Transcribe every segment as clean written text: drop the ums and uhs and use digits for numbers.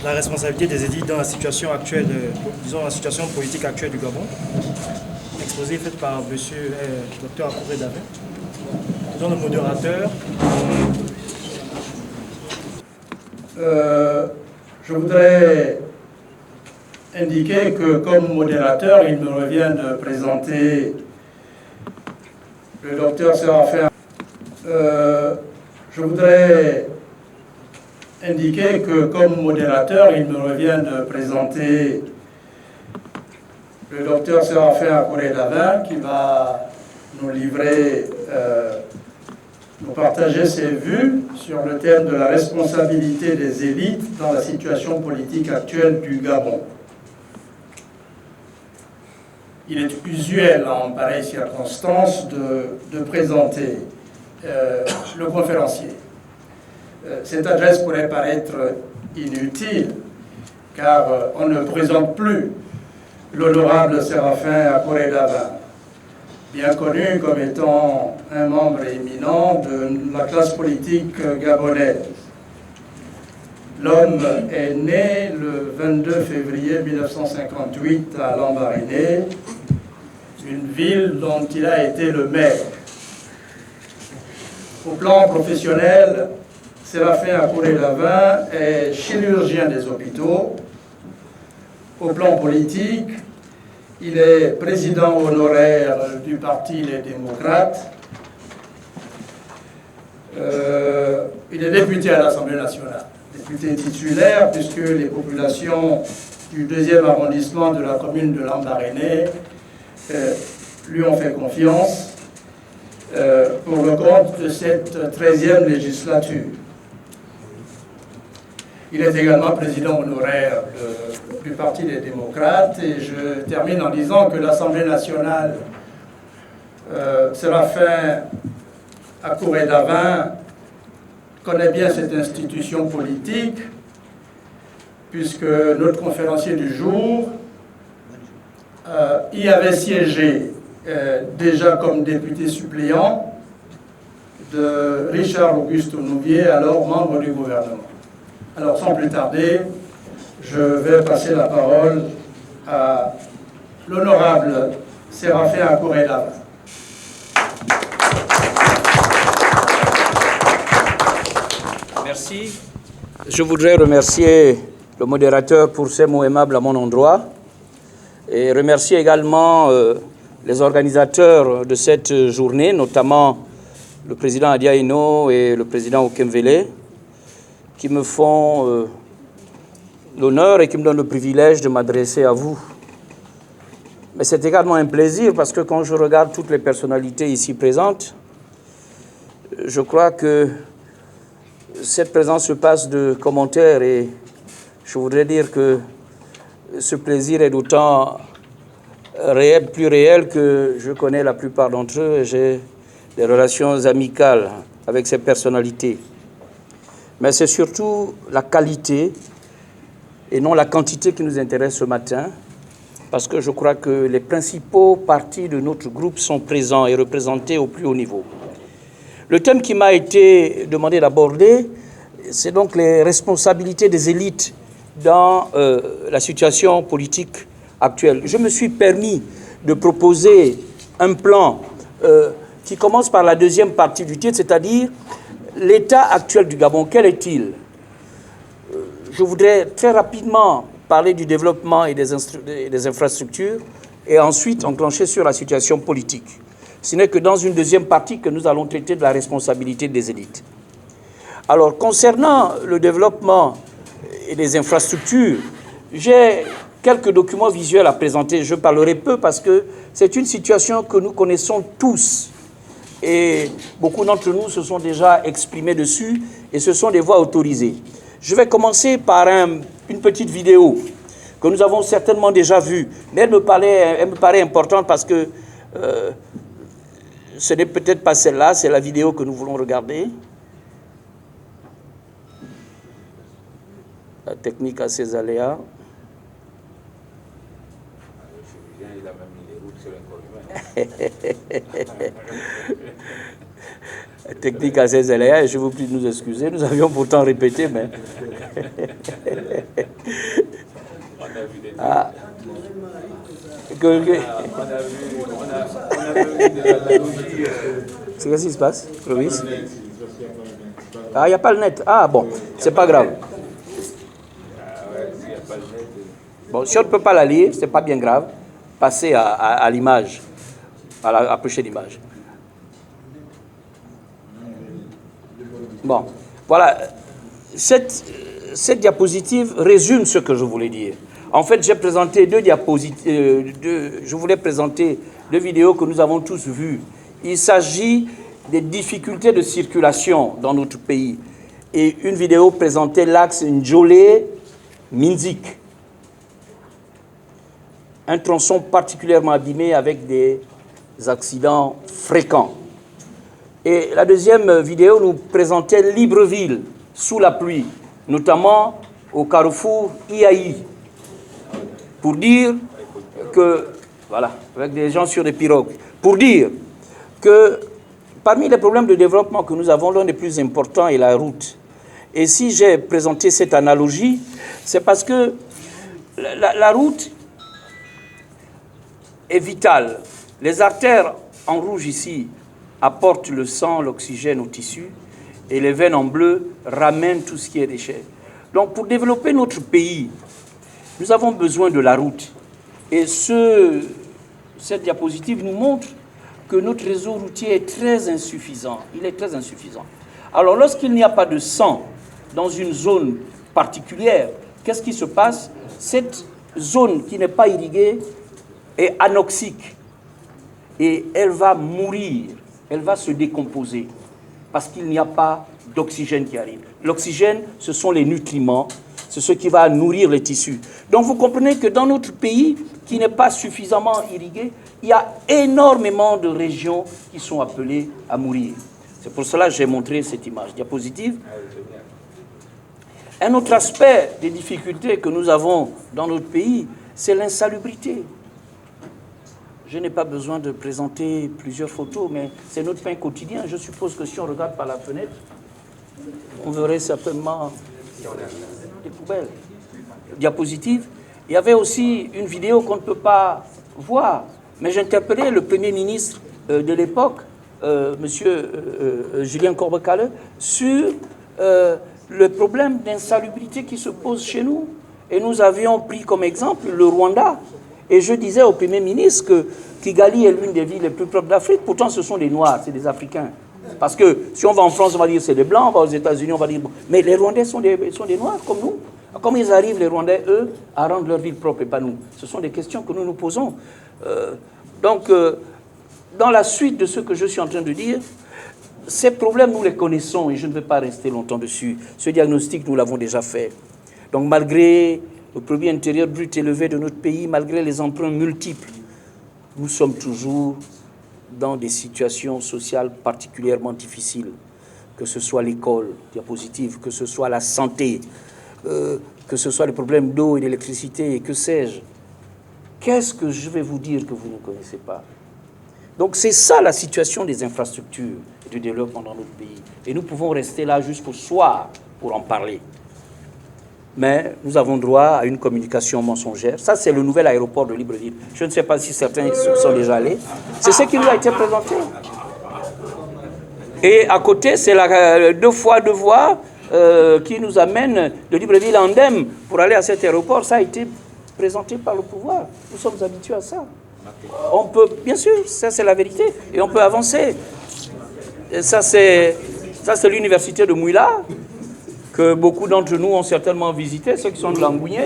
La responsabilité des élites dans la situation actuelle, disons la situation politique actuelle du Gabon. Exposé fait par M. Dr Akouré Davin. Disons le modérateur. Je voudrais indiquer que comme modérateur, il me revient de présenter le docteur Séraphin. Je voudrais indiquer que comme modérateur, il me revient de présenter le docteur Séraphin Akouré Davin qui va nous livrer, nous partager ses vues sur le thème de la responsabilité des élites dans la situation politique actuelle du Gabon. Il est usuel en pareille circonstance de présenter le conférencier. Cette adresse pourrait paraître inutile, car on ne présente plus l'honorable Séraphin Akouré Davin, bien connu comme étant un membre éminent de la classe politique gabonaise. L'homme est né le 22 février 1958 à Lambaréné, une ville dont il a été le maire. Au plan professionnel, Séraphin Akouré Davin est chirurgien des hôpitaux. Au plan politique, il est président honoraire du Parti Les Démocrates. Il est député à l'Assemblée nationale, député titulaire, puisque les populations du 2e arrondissement de la commune de Lambaréné lui ont fait confiance pour le compte de cette 13e législature. Il est également président honoraire du Parti des démocrates et je termine en disant que l'Assemblée nationale, Séraphin Akouré Davin, connaît bien cette institution politique puisque notre conférencier du jour y avait siégé déjà comme député suppléant de Richard Auguste Nouvier, alors membre du gouvernement. Alors, sans plus tarder, je vais passer la parole à l'honorable Séraphin Akouré Davin. Merci. Je voudrais remercier le modérateur pour ses mots aimables à mon endroit et remercier également les organisateurs de cette journée, notamment le président Adiaino et le président Okemvele, qui me font l'honneur et qui me donnent le privilège de m'adresser à vous. Mais c'est également un plaisir parce que quand je regarde toutes les personnalités ici présentes, je crois que cette présence se passe de commentaires et je voudrais dire que ce plaisir est d'autant plus réel que je connais la plupart d'entre eux et j'ai des relations amicales avec ces personnalités. Mais c'est surtout la qualité et non la quantité qui nous intéresse ce matin, parce que je crois que les principaux partis de notre groupe sont présents et représentés au plus haut niveau. Le thème qui m'a été demandé d'aborder, c'est donc les responsabilités des élites dans la situation politique actuelle. Je me suis permis de proposer un plan qui commence par la deuxième partie du titre, c'est-à-dire l'état actuel du Gabon. Quel est-il? Je voudrais très rapidement parler du développement et des infrastructures et ensuite enclencher sur la situation politique. Ce n'est que dans une deuxième partie que nous allons traiter de la responsabilité des élites. Alors, concernant le développement et les infrastructures, j'ai quelques documents visuels à présenter. Je parlerai peu parce que c'est une situation que nous connaissons tous. Et beaucoup d'entre nous se sont déjà exprimés dessus et ce sont des voix autorisées. Je vais commencer par une petite vidéo que nous avons certainement déjà vue, mais elle me paraît importante parce que ce n'est peut-être pas celle-là, c'est la vidéo que nous voulons regarder. La technique a ses aléas. Il a même mis les routes sur l'inconnu. technique à ces aléas, et je vous prie de nous excuser. Nous avions pourtant répété, mais... Ah. C'est qu'est-ce qui se passe, Clovis? Ah, il n'y a pas le net. Ah bon, c'est pas grave. Bon, si on ne peut pas la lire, c'est pas bien grave. Passez à l'image, à approcher l'image. Bon, voilà. Cette diapositive résume ce que je voulais dire. En fait, j'ai présenté deux diapositives. Je voulais présenter deux vidéos que nous avons tous vues. Il s'agit des difficultés de circulation dans notre pays. Et une vidéo présentait l'axe Njolé-Minzik. Un tronçon particulièrement abîmé avec des accidents fréquents. Et la deuxième vidéo nous présentait Libreville sous la pluie, notamment au carrefour Iaï, pour dire que, voilà, avec des gens sur des pirogues, pour dire que parmi les problèmes de développement que nous avons, l'un des plus importants est la route. Et si j'ai présenté cette analogie, c'est parce que la route est vitale. Les artères en rouge ici apportent le sang, l'oxygène au tissu, et les veines en bleu ramènent tout ce qui est déchets. Donc pour développer notre pays, nous avons besoin de la route. Et cette diapositive nous montre que notre réseau routier est très insuffisant. Il est très insuffisant. Alors lorsqu'il n'y a pas de sang dans une zone particulière, qu'est-ce qui se passe? Cette zone qui n'est pas irriguée est anoxique et elle va mourir, elle va se décomposer parce qu'il n'y a pas d'oxygène qui arrive. L'oxygène, ce sont les nutriments, c'est ce qui va nourrir les tissus. Donc vous comprenez que dans notre pays qui n'est pas suffisamment irrigué, il y a énormément de régions qui sont appelées à mourir. C'est pour cela que j'ai montré cette image diapositive. Un autre aspect des difficultés que nous avons dans notre pays, c'est l'insalubrité. Je n'ai pas besoin de présenter plusieurs photos, mais c'est notre pain quotidien. Je suppose que si on regarde par la fenêtre, on verrait certainement des poubelles. Diapositive. Il y avait aussi une vidéo qu'on ne peut pas voir, mais j'interpellais le Premier ministre de l'époque, M. Julien Corbecaleux, sur le problème d'insalubrité qui se pose chez nous. Et nous avions pris comme exemple le Rwanda. Et je disais au Premier ministre que Kigali est l'une des villes les plus propres d'Afrique. Pourtant, ce sont des Noirs, c'est des Africains. Parce que si on va en France, on va dire c'est des Blancs, on va aux États-Unis, on va dire... Mais les Rwandais sont des Noirs comme nous. Comment ils arrivent, les Rwandais, eux, à rendre leur ville propre et pas nous? Ce sont des questions que nous nous posons. Donc, dans la suite de ce que je suis en train de dire, ces problèmes, nous les connaissons et je ne vais pas rester longtemps dessus. Ce diagnostic, nous l'avons déjà fait. Donc, malgré le produit intérieur brut élevé de notre pays, malgré les emprunts multiples, nous sommes toujours dans des situations sociales particulièrement difficiles, que ce soit l'école, diapositive, que ce soit la santé, que ce soit les problèmes d'eau et d'électricité, et que sais-je. Qu'est-ce que je vais vous dire que vous ne connaissez pas? Donc c'est ça la situation des infrastructures et du développement dans notre pays. Et nous pouvons rester là jusqu'au soir pour en parler. Mais nous avons droit à une communication mensongère. Ça, c'est le nouvel aéroport de Libreville. Je ne sais pas si certains sont déjà allés. C'est ce qui nous a été présenté. Et à côté, c'est la 2 fois 2 voies qui nous amène de Libreville à Ndem pour aller à cet aéroport. Ça a été présenté par le pouvoir. Nous sommes habitués à ça. On peut, bien sûr, ça c'est la vérité. Et on peut avancer. Et ça, c'est l'université de Mouila, que beaucoup d'entre nous ont certainement visité, ceux qui sont de Langounier.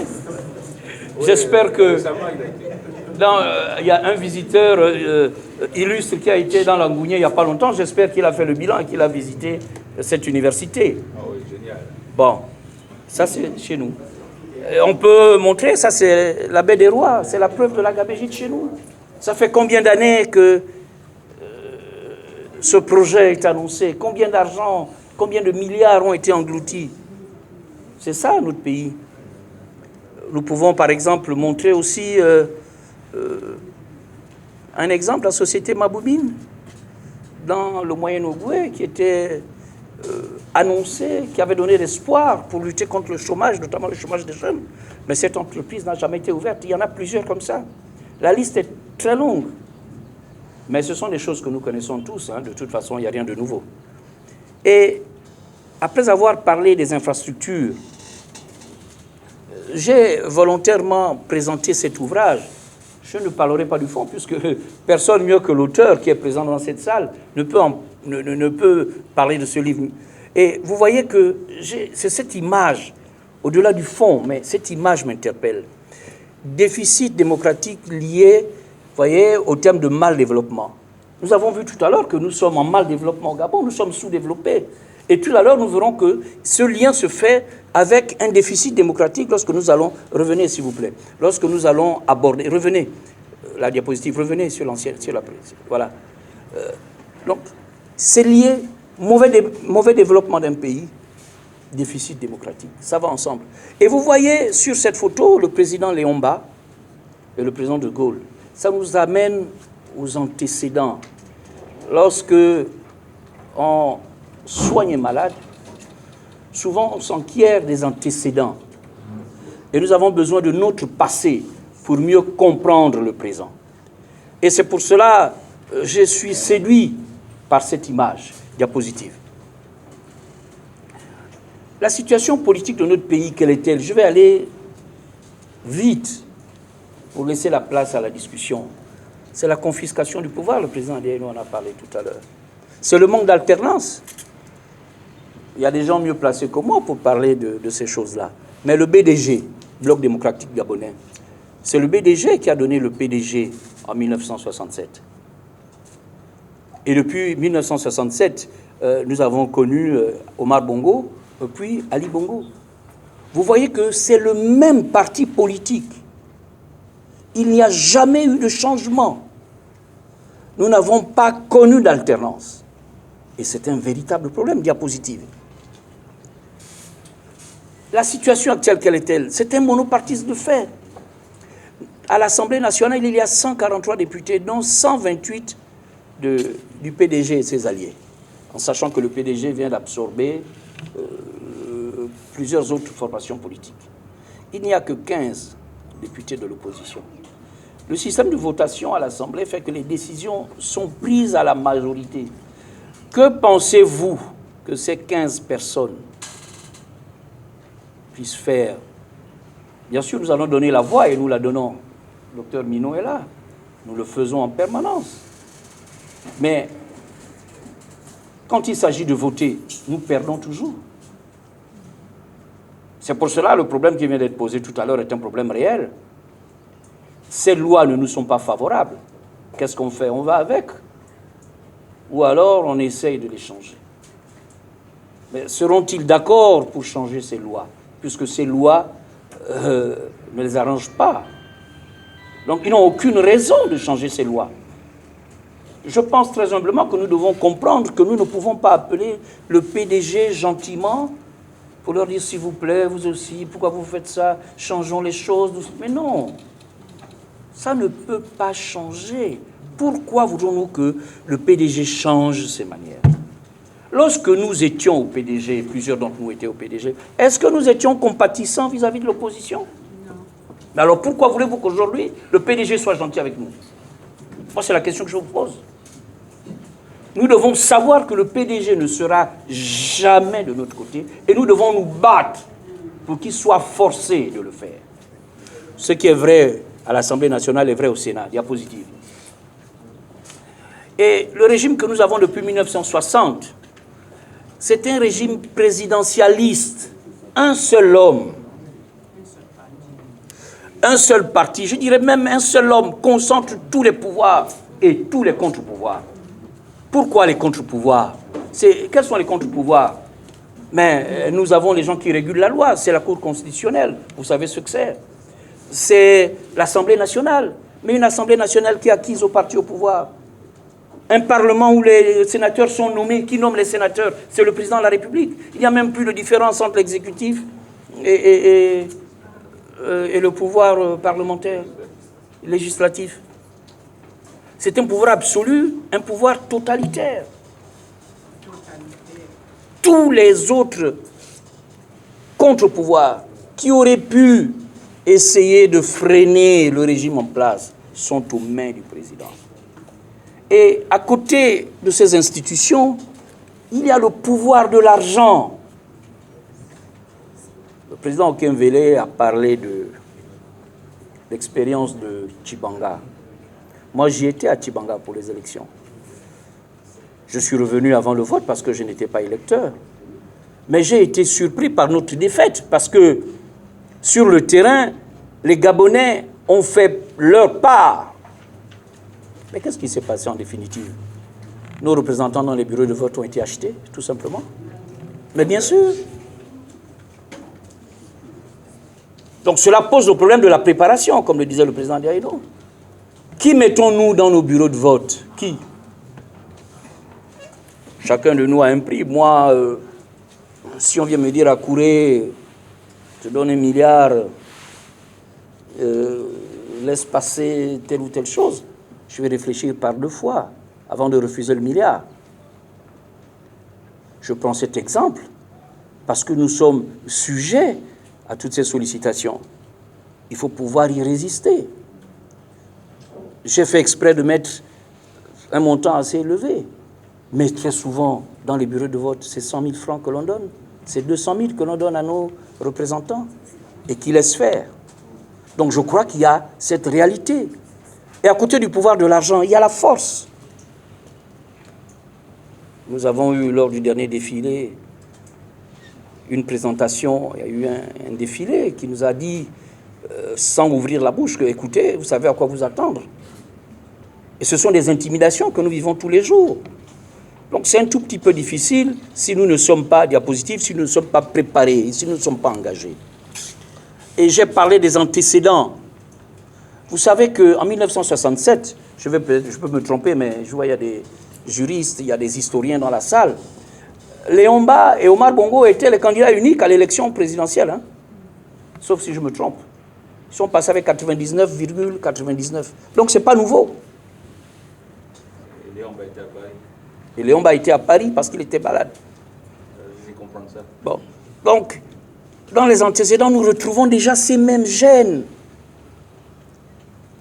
J'espère que il y a un visiteur illustre qui a été dans Langounier il n'y a pas longtemps. J'espère qu'il a fait le bilan et qu'il a visité cette université. Bon, ça c'est chez nous. On peut montrer, ça c'est la baie des Rois, c'est la preuve de la gabégie chez nous. Ça fait combien d'années que ce projet est annoncé? Combien d'argent, combien de milliards ont été engloutis? C'est ça notre pays. Nous pouvons par exemple montrer aussi un exemple, la société Maboubine. dans le Moyen-Ogooué qui était annoncé, qui avait donné l'espoir pour lutter contre le chômage, notamment le chômage des jeunes. Mais cette entreprise n'a jamais été ouverte. Il y en a plusieurs comme ça. La liste est très longue. Mais ce sont des choses que nous connaissons tous. Hein. De toute façon, il n'y a rien de nouveau. Et après avoir parlé des infrastructures, j'ai volontairement présenté cet ouvrage. Je ne parlerai pas du fond, puisque personne mieux que l'auteur qui est présent dans cette salle ne peut parler de ce livre. Et vous voyez que c'est cette image, au-delà du fond, mais cette image m'interpelle. Déficit démocratique lié, vous voyez, au terme de mal-développement. Nous avons vu tout à l'heure que nous sommes en mal-développement au Gabon, nous sommes sous-développés. Et tout à l'heure, nous verrons que ce lien se fait avec un déficit démocratique lorsque nous allons, revenez s'il vous plaît, lorsque nous allons aborder, revenez, la diapositive, revenez sur l'ancienne, sur la voilà. Donc, c'est lié, mauvais développement d'un pays, déficit démocratique, ça va ensemble. Et vous voyez sur cette photo le président Léon Mba et le président de Gaulle. Ça nous amène aux antécédents. Lorsque on soigne un malade, souvent on s'enquiert des antécédents. Et nous avons besoin de notre passé pour mieux comprendre le présent. Et c'est pour cela que je suis séduit par cette image diapositive. La situation politique de notre pays, quelle est-elle? Je vais aller vite pour laisser la place à la discussion. C'est la confiscation du pouvoir, le président Adéno en a parlé tout à l'heure. C'est le manque d'alternance. Il y a des gens mieux placés que moi pour parler de ces choses-là. Mais le BDG, Bloc démocratique gabonais, c'est le BDG qui a donné le PDG en 1967. Et depuis 1967, nous avons connu Omar Bongo, puis Ali Bongo. Vous voyez que c'est le même parti politique. Il n'y a jamais eu de changement. Nous n'avons pas connu d'alternance. Et c'est un véritable problème. Diapositive. La situation actuelle, quelle est-elle? C'est un monopartisme de fait. À l'Assemblée nationale, il y a 143 députés, dont 128 du PDG et ses alliés. En sachant que le PDG vient d'absorber plusieurs autres formations politiques. Il n'y a que 15 députés de l'opposition. Le système de votation à l'Assemblée fait que les décisions sont prises à la majorité. Que pensez-vous que ces 15 personnes puissent faire? Bien sûr, nous allons donner la voix et nous la donnons. Le docteur Minot est là. Nous le faisons en permanence. Mais quand il s'agit de voter, nous perdons toujours. C'est pour cela que le problème qui vient d'être posé tout à l'heure est un problème réel. Ces lois ne nous sont pas favorables. Qu'est-ce qu'on fait? On va avec. Ou alors on essaye de les changer. Mais seront-ils d'accord pour changer ces lois? Puisque ces lois ne les arrangent pas. Donc ils n'ont aucune raison de changer ces lois. Je pense très humblement que nous devons comprendre que nous ne pouvons pas appeler le PDG gentiment pour leur dire, s'il vous plaît, vous aussi, pourquoi vous faites ça? Changeons les choses. Mais non, ça ne peut pas changer. Pourquoi voudrions-nous que le PDG change ses manières? Lorsque nous étions au PDG, plusieurs d'entre nous étaient au PDG, est-ce que nous étions compatissants vis-à-vis de l'opposition? Non. Mais alors pourquoi voulez-vous qu'aujourd'hui, le PDG soit gentil avec nous? Moi, c'est la question que je vous pose. Nous devons savoir que le PDG ne sera jamais de notre côté et nous devons nous battre pour qu'il soit forcé de le faire. Ce qui est vrai à l'Assemblée nationale est vrai au Sénat. Diapositive. Et le régime que nous avons depuis 1960, c'est un régime présidentialiste. Un seul homme, un seul parti, je dirais même un seul homme concentre tous les pouvoirs et tous les contre-pouvoirs. Pourquoi les contre-pouvoirs? Quels sont les contre-pouvoirs? Mais nous avons les gens qui régulent la loi, c'est la Cour constitutionnelle, vous savez ce que c'est. C'est l'Assemblée nationale, mais une Assemblée nationale qui est acquise au parti au pouvoir. Un Parlement où les sénateurs sont nommés, qui nomme les sénateurs? C'est le président de la République. Il n'y a même plus de différence entre l'exécutif et le pouvoir parlementaire, législatif. C'est un pouvoir absolu, un pouvoir totalitaire. Tous les autres contre-pouvoirs qui auraient pu essayer de freiner le régime en place sont aux mains du président. Et à côté de ces institutions, il y a le pouvoir de l'argent. Le président Okemvele a parlé de l'expérience de Tchibanga. Moi, j'y étais à Tchibanga pour les élections. Je suis revenu avant le vote parce que je n'étais pas électeur. Mais j'ai été surpris par notre défaite parce que sur le terrain, les Gabonais ont fait leur part. Mais qu'est-ce qui s'est passé en définitive? Nos représentants dans les bureaux de vote ont été achetés, tout simplement. Mais bien sûr. Donc cela pose le problème de la préparation, comme le disait le président Diaïdo. Qui mettons-nous dans nos bureaux de vote? Qui? Chacun de nous a un prix. Moi, si on vient me dire à Kouré, je te donne 1 milliard, laisse passer telle ou telle chose, je vais réfléchir par 2 fois avant de refuser le milliard. Je prends cet exemple parce que nous sommes sujets à toutes ces sollicitations. Il faut pouvoir y résister. J'ai fait exprès de mettre un montant assez élevé, mais très souvent, dans les bureaux de vote, c'est 100 000 francs que l'on donne. C'est 200 000 que l'on donne à nos représentants et qui laissent faire. Donc je crois qu'il y a cette réalité. Et à côté du pouvoir de l'argent, il y a la force. Nous avons eu, lors du dernier défilé, une présentation, il y a eu un défilé qui nous a dit, sans ouvrir la bouche, que, écoutez, vous savez à quoi vous attendre. Et ce sont des intimidations que nous vivons tous les jours. Donc c'est un tout petit peu difficile si nous ne sommes pas diapositifs, si nous ne sommes pas préparés, si nous ne sommes pas engagés. Et j'ai parlé des antécédents. Vous savez qu'en 1967, je peux me tromper, mais je vois il y a des juristes, il y a des historiens dans la salle. Léon Mba et Omar Bongo étaient les candidats uniques à l'élection présidentielle, hein? Sauf si je me trompe. Ils sont passés avec 99,99. Donc ce n'est pas nouveau. Et Léon Mba était à Paris. Et Léon Mba était à Paris parce qu'il était malade. Je comprends ça. Bon. Donc, dans les antécédents, nous retrouvons déjà ces mêmes gènes.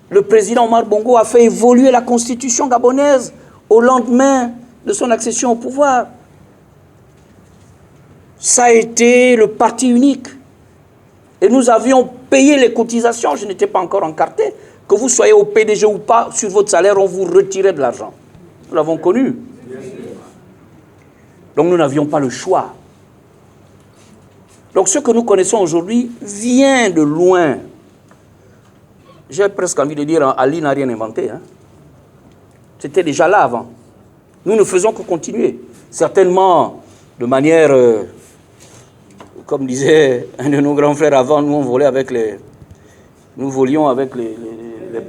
Le président Omar Bongo a fait évoluer la constitution gabonaise au lendemain de son accession au pouvoir. Ça a été le parti unique. Et nous avions payé les cotisations, je n'étais pas encore encarté. Que vous soyez au PDG ou pas, sur votre salaire, on vous retirait de l'argent. Nous l'avons connu. Donc nous n'avions pas le choix. Donc ce que nous connaissons aujourd'hui vient de loin. J'ai presque envie de dire, Ali n'a rien inventé. Hein. C'était déjà là avant. Nous ne faisons que continuer. Certainement, de manière, comme disait un de nos grands frères avant, nous volions avec les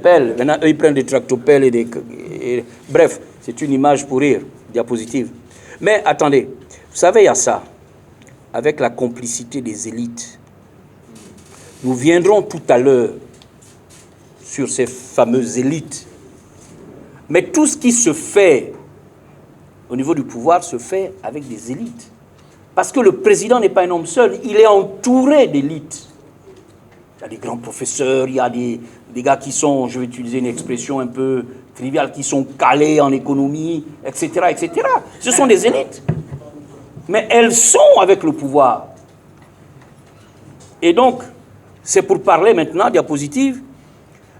pelles. Maintenant, eux, ils prennent des tractopelles et bref, c'est une image pour rire, diapositive. Mais attendez, vous savez, il y a ça. Avec la complicité des élites. Nous viendrons tout à l'heure sur ces fameuses élites. Mais tout ce qui se fait au niveau du pouvoir se fait avec des élites. Parce que le président n'est pas un homme seul, il est entouré d'élites. Il y a des grands professeurs, il y a des gars qui sont, je vais utiliser une expression un peu triviale, qui sont calés en économie, etc., etc. Ce sont des élites. Mais elles sont avec le pouvoir. Et donc, c'est pour parler maintenant, diapositive,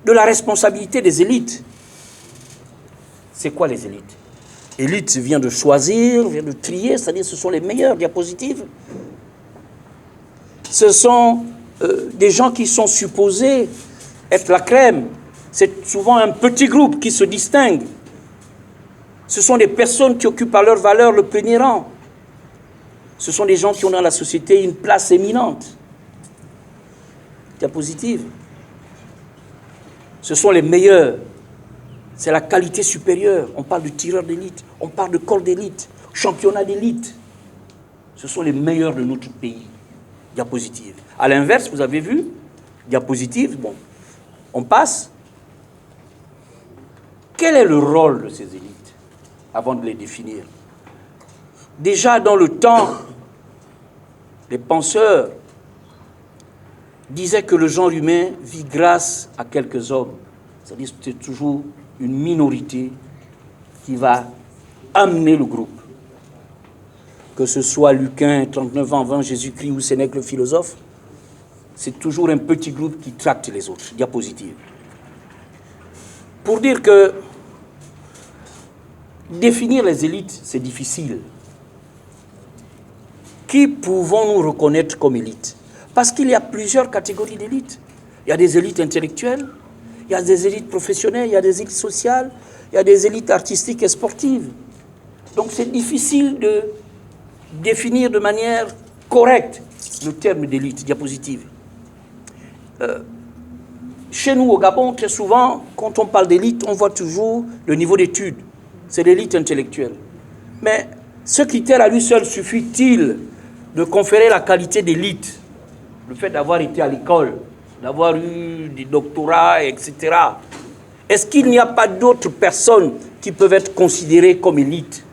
de la responsabilité des élites. C'est quoi les élites? Élite vient de choisir, vient de trier, c'est-à-dire ce sont les meilleurs, diapositives. Ce sont des gens qui sont supposés être la crème. C'est souvent un petit groupe qui se distingue. Ce sont des personnes qui occupent à leur valeur le premier rang. Ce sont des gens qui ont dans la société une place éminente. Diapositive. Ce sont les meilleurs. C'est la qualité supérieure. On parle de tireurs d'élite, on parle de corps d'élite, championnat d'élite. Ce sont les meilleurs de notre pays. Diapositive. À l'inverse, vous avez vu, diapositive, bon, on passe. Quel est le rôle de ces élites avant de les définir? Déjà dans le temps, les penseurs disaient que le genre humain vit grâce à quelques hommes. C'est-à-dire que c'est toujours une minorité qui va amener le groupe. Que ce soit Lucain, 39 ans avant Jésus-Christ, ou Sénèque le philosophe, c'est toujours un petit groupe qui tracte les autres. Diapositive. Pour dire que définir les élites, c'est difficile. Qui pouvons-nous reconnaître comme élite? Parce qu'il y a plusieurs catégories d'élites. Il y a des élites intellectuelles, il y a des élites professionnelles, il y a des élites sociales, il y a des élites artistiques et sportives. Donc c'est difficile de définir de manière correcte le terme d'élite. Diapositive. Chez nous, au Gabon, très souvent, quand on parle d'élite, on voit toujours le niveau d'études. C'est l'élite intellectuelle. Mais ce critère à lui seul suffit-il de conférer la qualité d'élite? Le fait d'avoir été à l'école, d'avoir eu des doctorats, etc. Est-ce qu'il n'y a pas d'autres personnes qui peuvent être considérées comme élites?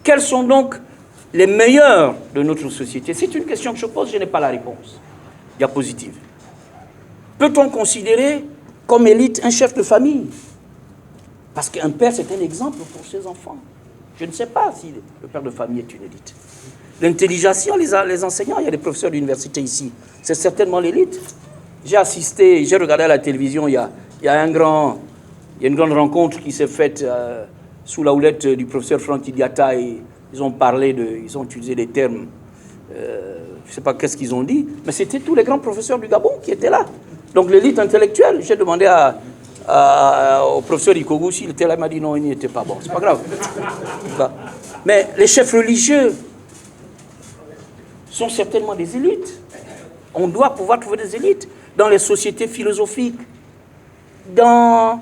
Quels sont donc les meilleurs de notre société? C'est une question que je pose, je n'ai pas la réponse. Diapositive. Peut-on considérer comme élite un chef de famille? Parce qu'un père, c'est un exemple pour ses enfants. Je ne sais pas si le père de famille est une élite. L'intelligence, les enseignants, il y a des professeurs d'université ici, c'est certainement l'élite. J'ai assisté, j'ai regardé à la télévision, il y a une grande rencontre qui s'est faite sous la houlette du professeur Franck Diatta, et ils ont utilisé des termes, je ne sais pas qu'est-ce qu'ils ont dit, mais c'était tous les grands professeurs du Gabon qui étaient là. Donc l'élite intellectuelle, j'ai demandé au professeur Ikogu s'il était là, il m'a dit non, il n'y était pas. Bon, c'est pas grave. Mais les chefs religieux sont certainement des élites. On doit pouvoir trouver des élites dans les sociétés philosophiques, dans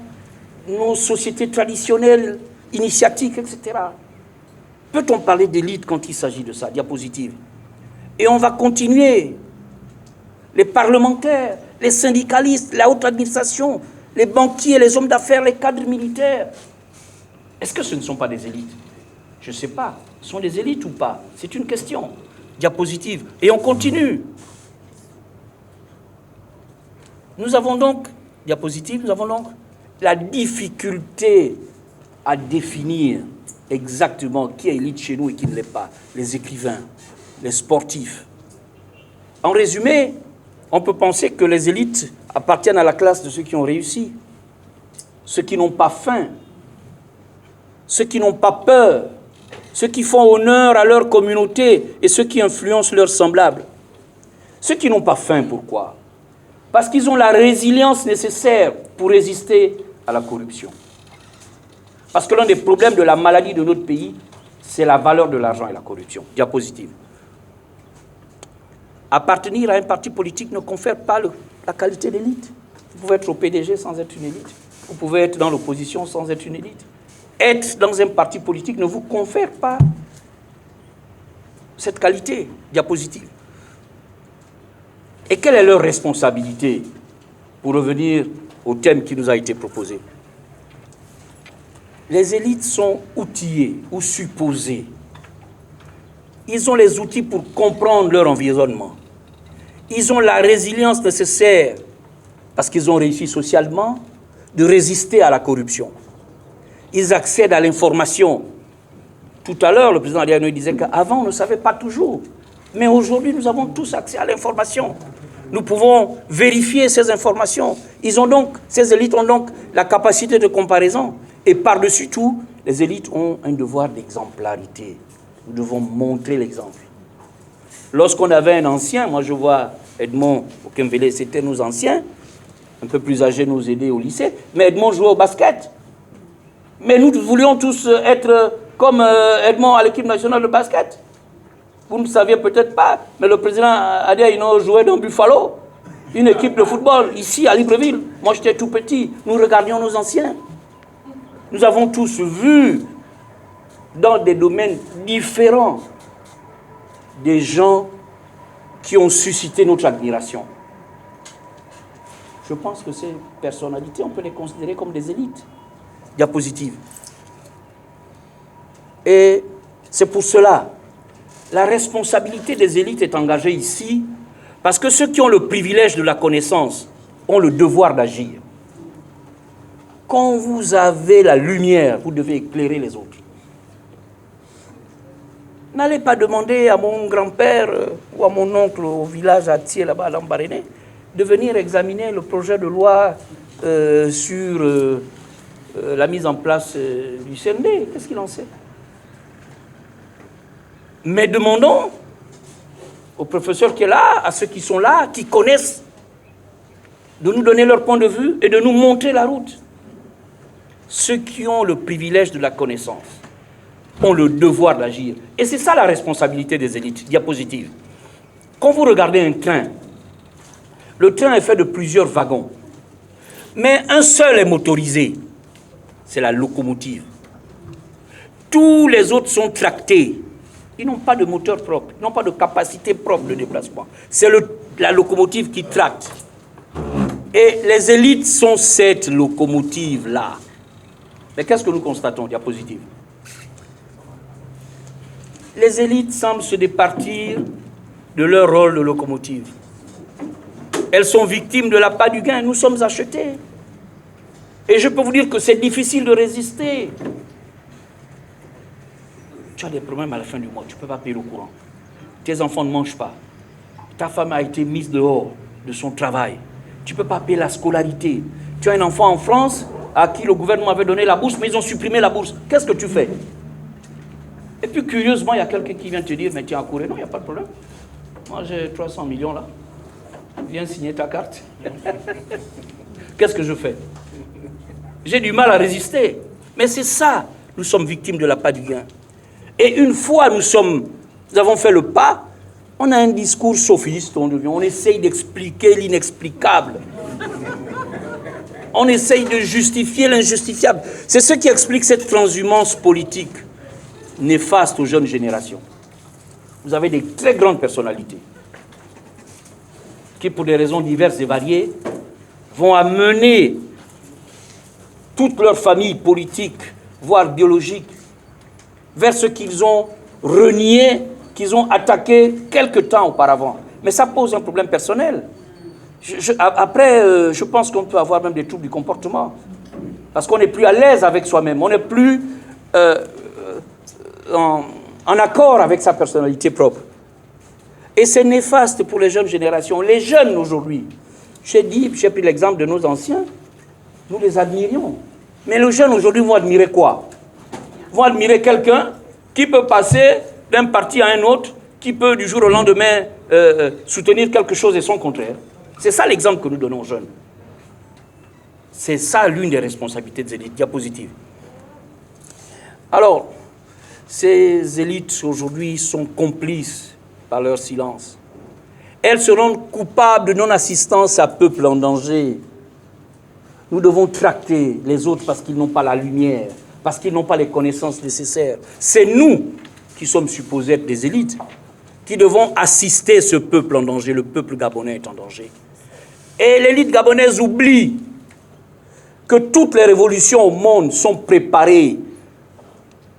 nos sociétés traditionnelles, initiatiques, etc. Peut-on parler d'élite quand il s'agit de ça? Diapositive. Et on va continuer. Les parlementaires, les syndicalistes, la haute administration, les banquiers, les hommes d'affaires, les cadres militaires. Est-ce que ce ne sont pas des élites? Je ne sais pas. Ce sont des élites ou pas? C'est une question. Diapositive. Et on continue. Nous avons donc, diapositive, nous avons donc la difficulté à définir exactement qui est élite chez nous et qui ne l'est pas. Les écrivains, les sportifs. En résumé, on peut penser que les élites appartiennent à la classe de ceux qui ont réussi, ceux qui n'ont pas faim, ceux qui n'ont pas peur, ceux qui font honneur à leur communauté et ceux qui influencent leurs semblables. Ceux qui n'ont pas faim, pourquoi? Parce qu'ils ont la résilience nécessaire pour résister à la corruption. Parce que l'un des problèmes de la maladie de notre pays, c'est la valeur de l'argent et la corruption. Diapositive. Appartenir à un parti politique ne confère pas la qualité d'élite. Vous pouvez être au PDG sans être une élite. Vous pouvez être dans l'opposition sans être une élite. Être dans un parti politique ne vous confère pas cette qualité. Diapositive. Et quelle est leur responsabilité? Pour revenir au thème qui nous a été proposé. Les élites sont outillées ou supposées. Ils ont les outils pour comprendre leur environnement. Ils ont la résilience nécessaire, parce qu'ils ont réussi socialement, de résister à la corruption. Ils accèdent à l'information. Tout à l'heure, le président Adiano disait qu'avant, on ne savait pas toujours. Mais aujourd'hui, nous avons tous accès à l'information. Nous pouvons vérifier ces informations. Ces élites ont donc la capacité de comparaison. Et par-dessus tout, les élites ont un devoir d'exemplarité. Nous devons montrer l'exemple. Lorsqu'on avait un ancien, moi je vois Edmond Okembele, c'était nos anciens, un peu plus âgés, nous aider au lycée, mais Edmond jouait au basket. Mais nous voulions tous être comme Edmond à l'équipe nationale de basket. Vous ne saviez peut-être pas, mais le président Adia Ino jouait dans Buffalo, une équipe de football, ici à Libreville. Moi j'étais tout petit, nous regardions nos anciens. Nous avons tous vu, dans des domaines différents, des gens qui ont suscité notre admiration. Je pense que ces personnalités, on peut les considérer comme des élites. Diapositive. Et c'est pour cela, la responsabilité des élites est engagée ici, parce que ceux qui ont le privilège de la connaissance ont le devoir d'agir. Quand vous avez la lumière, vous devez éclairer les autres. N'allez pas demander à mon grand-père ou à mon oncle au village à Thiers, là-bas, à Lambaréné, de venir examiner le projet de loi sur la mise en place du CND. Qu'est-ce qu'il en sait? Mais demandons aux professeurs qui sont là, à ceux qui sont là, qui connaissent, de nous donner leur point de vue et de nous montrer la route. Ceux qui ont le privilège de la connaissance ont le devoir d'agir. Et c'est ça la responsabilité des élites. Diapositive. Quand vous regardez un train, le train est fait de plusieurs wagons. Mais un seul est motorisé. C'est la locomotive. Tous les autres sont tractés. Ils n'ont pas de moteur propre. Ils n'ont pas de capacité propre de déplacement. C'est la locomotive qui tracte. Et les élites sont cette locomotive-là. Mais qu'est-ce que nous constatons? Diapositive. Les élites semblent se départir de leur rôle de locomotive. Elles sont victimes de l'appât du gain. Nous sommes achetés. Et je peux vous dire que c'est difficile de résister. Tu as des problèmes à la fin du mois. Tu ne peux pas payer le courant. Tes enfants ne mangent pas. Ta femme a été mise dehors de son travail. Tu ne peux pas payer la scolarité. Tu as un enfant en France à qui le gouvernement avait donné la bourse, mais ils ont supprimé la bourse. Qu'est-ce que tu fais? Et puis, curieusement, il y a quelqu'un qui vient te dire, mais tiens, à courir. Non, il n'y a pas de problème. Moi, j'ai 300 millions là. Viens signer ta carte. Qu'est-ce que je fais? J'ai du mal à résister. Mais c'est ça. Nous sommes victimes de l'appât du gain. Et une fois nous avons fait le pas, on a un discours sophiste, on essaye d'expliquer l'inexplicable. On essaye de justifier l'injustifiable. C'est ce qui explique cette transhumance politique néfaste aux jeunes générations. Vous avez des très grandes personnalités qui, pour des raisons diverses et variées, vont amener toute leur famille politique, voire biologique, vers ce qu'ils ont renié, qu'ils ont attaqué quelque temps auparavant. Mais ça pose un problème personnel. Après, je pense qu'on peut avoir même des troubles du comportement. Parce qu'on n'est plus à l'aise avec soi-même. On n'est plus en accord avec sa personnalité propre. Et c'est néfaste pour les jeunes générations. Les jeunes aujourd'hui, j'ai pris l'exemple de nos anciens, nous les admirions. Mais les jeunes aujourd'hui vont admirer quoi? Vont admirer quelqu'un qui peut passer d'un parti à un autre, qui peut du jour au lendemain soutenir quelque chose et son contraire. C'est ça l'exemple que nous donnons aux jeunes. C'est ça l'une des responsabilités des élites. Diapositive. Alors, ces élites aujourd'hui sont complices par leur silence. Elles se rendent coupables de non-assistance à peuple en danger. Nous devons tracter les autres parce qu'ils n'ont pas la lumière, parce qu'ils n'ont pas les connaissances nécessaires. C'est nous qui sommes supposés être des élites, qui devons assister ce peuple en danger. Le peuple gabonais est en danger. Et l'élite gabonaise oublie que toutes les révolutions au monde sont préparées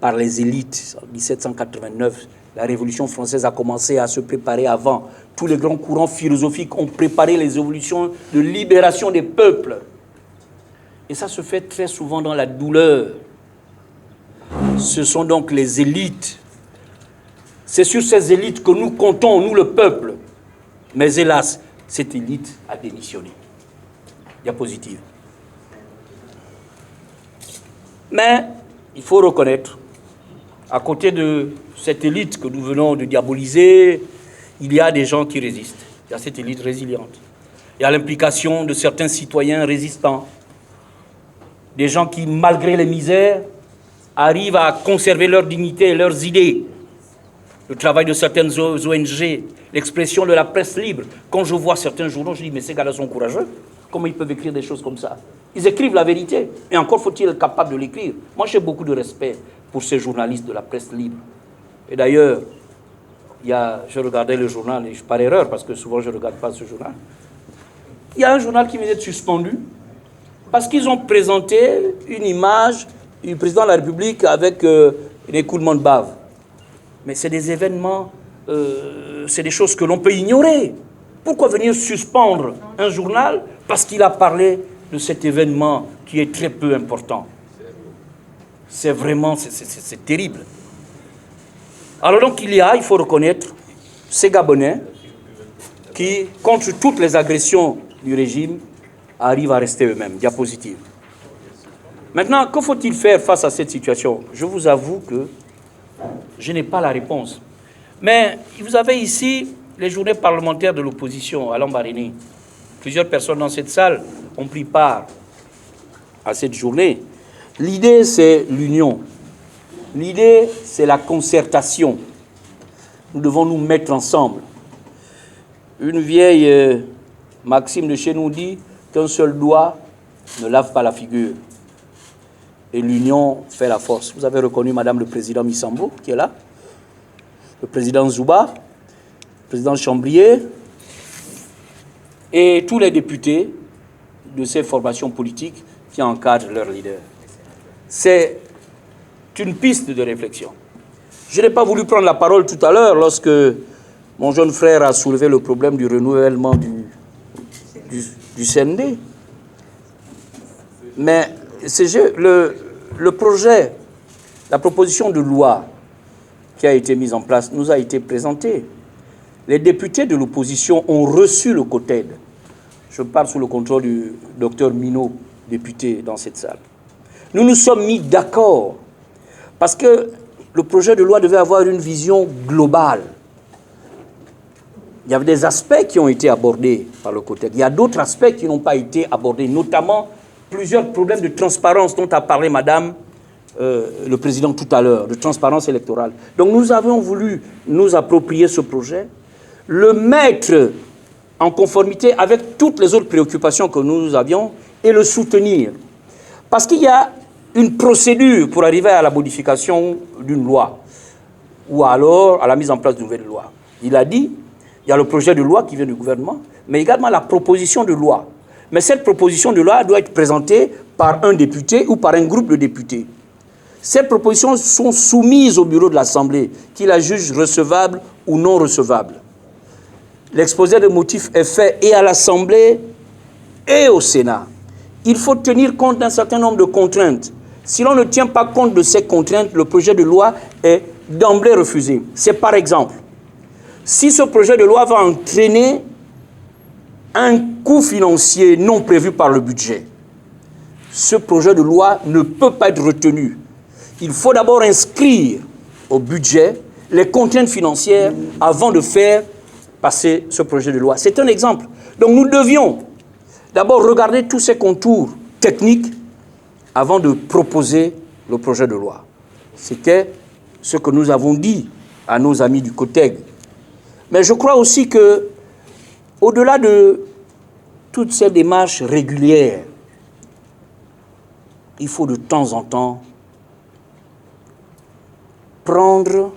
par les élites. En 1789, la Révolution française a commencé à se préparer avant. Tous les grands courants philosophiques ont préparé les évolutions de libération des peuples. Et ça se fait très souvent dans la douleur. Ce sont donc les élites. C'est sur ces élites que nous comptons, nous le peuple. Mais hélas, cette élite a démissionné. Diapositive. Mais il faut reconnaître, à côté de cette élite que nous venons de diaboliser, il y a des gens qui résistent. Il y a cette élite résiliente. Il y a l'implication de certains citoyens résistants. Des gens qui, malgré les misères, arrivent à conserver leur dignité et leurs idées. Le travail de certaines ONG, l'expression de la presse libre. Quand je vois certains journaux, je dis, mais ces gars-là sont courageux. Comment ils peuvent écrire des choses comme ça? Ils écrivent la vérité. Et encore faut-il être capable de l'écrire. Moi, j'ai beaucoup de respect pour ces journalistes de la presse libre. Et d'ailleurs, je regardais le journal, et par erreur, parce que souvent je ne regarde pas ce journal. Il y a un journal qui venait de suspendu Parce qu'ils ont présenté une image du président de la République avec un écoulement de bave. Mais c'est des événements, c'est des choses que l'on peut ignorer. Pourquoi venir suspendre un journal parce qu'il a parlé de cet événement qui est très peu important? C'est vraiment, c'est terrible. Alors donc il faut reconnaître ces Gabonais qui, contre toutes les agressions du régime, arrivent à rester eux-mêmes. Diapositive. Maintenant, que faut-il faire face à cette situation? Je vous avoue que je n'ai pas la réponse. Mais vous avez ici les journées parlementaires de l'opposition à Lambaréné. Plusieurs personnes dans cette salle ont pris part à cette journée. L'idée, c'est l'union. L'idée, c'est la concertation. Nous devons nous mettre ensemble. Une vieille maxime de chez nous dit qu'un seul doigt ne lave pas la figure. Et l'union fait la force. Vous avez reconnu Madame le Président Missambo, qui est là, le Président Zouba, le Président Chambrier, et tous les députés de ces formations politiques qui encadrent leurs leaders. C'est une piste de réflexion. Je n'ai pas voulu prendre la parole tout à l'heure lorsque mon jeune frère a soulevé le problème du renouvellement du CND. Mais le projet, la proposition de loi qui a été mise en place nous a été présentée. Les députés de l'opposition ont reçu le COTED. Je parle sous le contrôle du docteur Minot, député dans cette salle. Nous nous sommes mis d'accord parce que le projet de loi devait avoir une vision globale. Il y avait des aspects qui ont été abordés par le COTED. Il y a d'autres aspects qui n'ont pas été abordés, notamment plusieurs problèmes de transparence dont a parlé Madame le Président tout à l'heure, de transparence électorale. Donc nous avons voulu nous approprier ce projet, le mettre en conformité avec toutes les autres préoccupations que nous avions et le soutenir. Parce qu'il y a une procédure pour arriver à la modification d'une loi ou alors à la mise en place d'une nouvelle loi. Il a dit, il y a le projet de loi qui vient du gouvernement, mais également la proposition de loi. Mais cette proposition de loi doit être présentée par un député ou par un groupe de députés. Ces propositions sont soumises au bureau de l'Assemblée, qui la juge recevable ou non recevable. L'exposé de motifs est fait et à l'Assemblée et au Sénat. Il faut tenir compte d'un certain nombre de contraintes. Si l'on ne tient pas compte de ces contraintes, le projet de loi est d'emblée refusé. C'est par exemple, si ce projet de loi va entraîner un coût financier non prévu par le budget, ce projet de loi ne peut pas être retenu. Il faut d'abord inscrire au budget les contraintes financières avant de faire passer ce projet de loi. C'est un exemple. Donc nous devions d'abord regarder tous ces contours techniques avant de proposer le projet de loi. C'était ce que nous avons dit à nos amis du COTEG. Mais je crois aussi que, au-delà de toutes ces démarches régulières, il faut de temps en temps prendre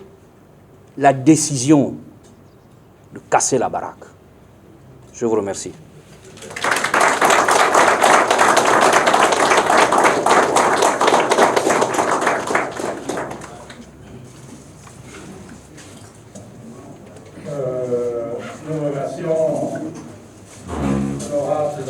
la décision de casser la baraque. Je vous remercie. Nous remercions l'honorable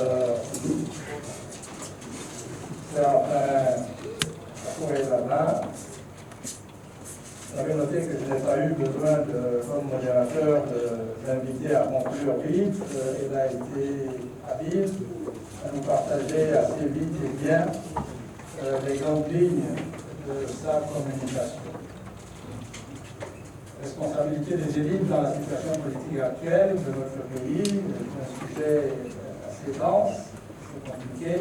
J'avais noté que je n'ai pas eu besoin, comme modérateur, d'inviter à conclure vite. Il a été habile à nous partager assez vite et bien les grandes lignes de sa communication. Responsabilité des élites dans la situation politique actuelle de notre pays, c'est un sujet assez dense, assez compliqué,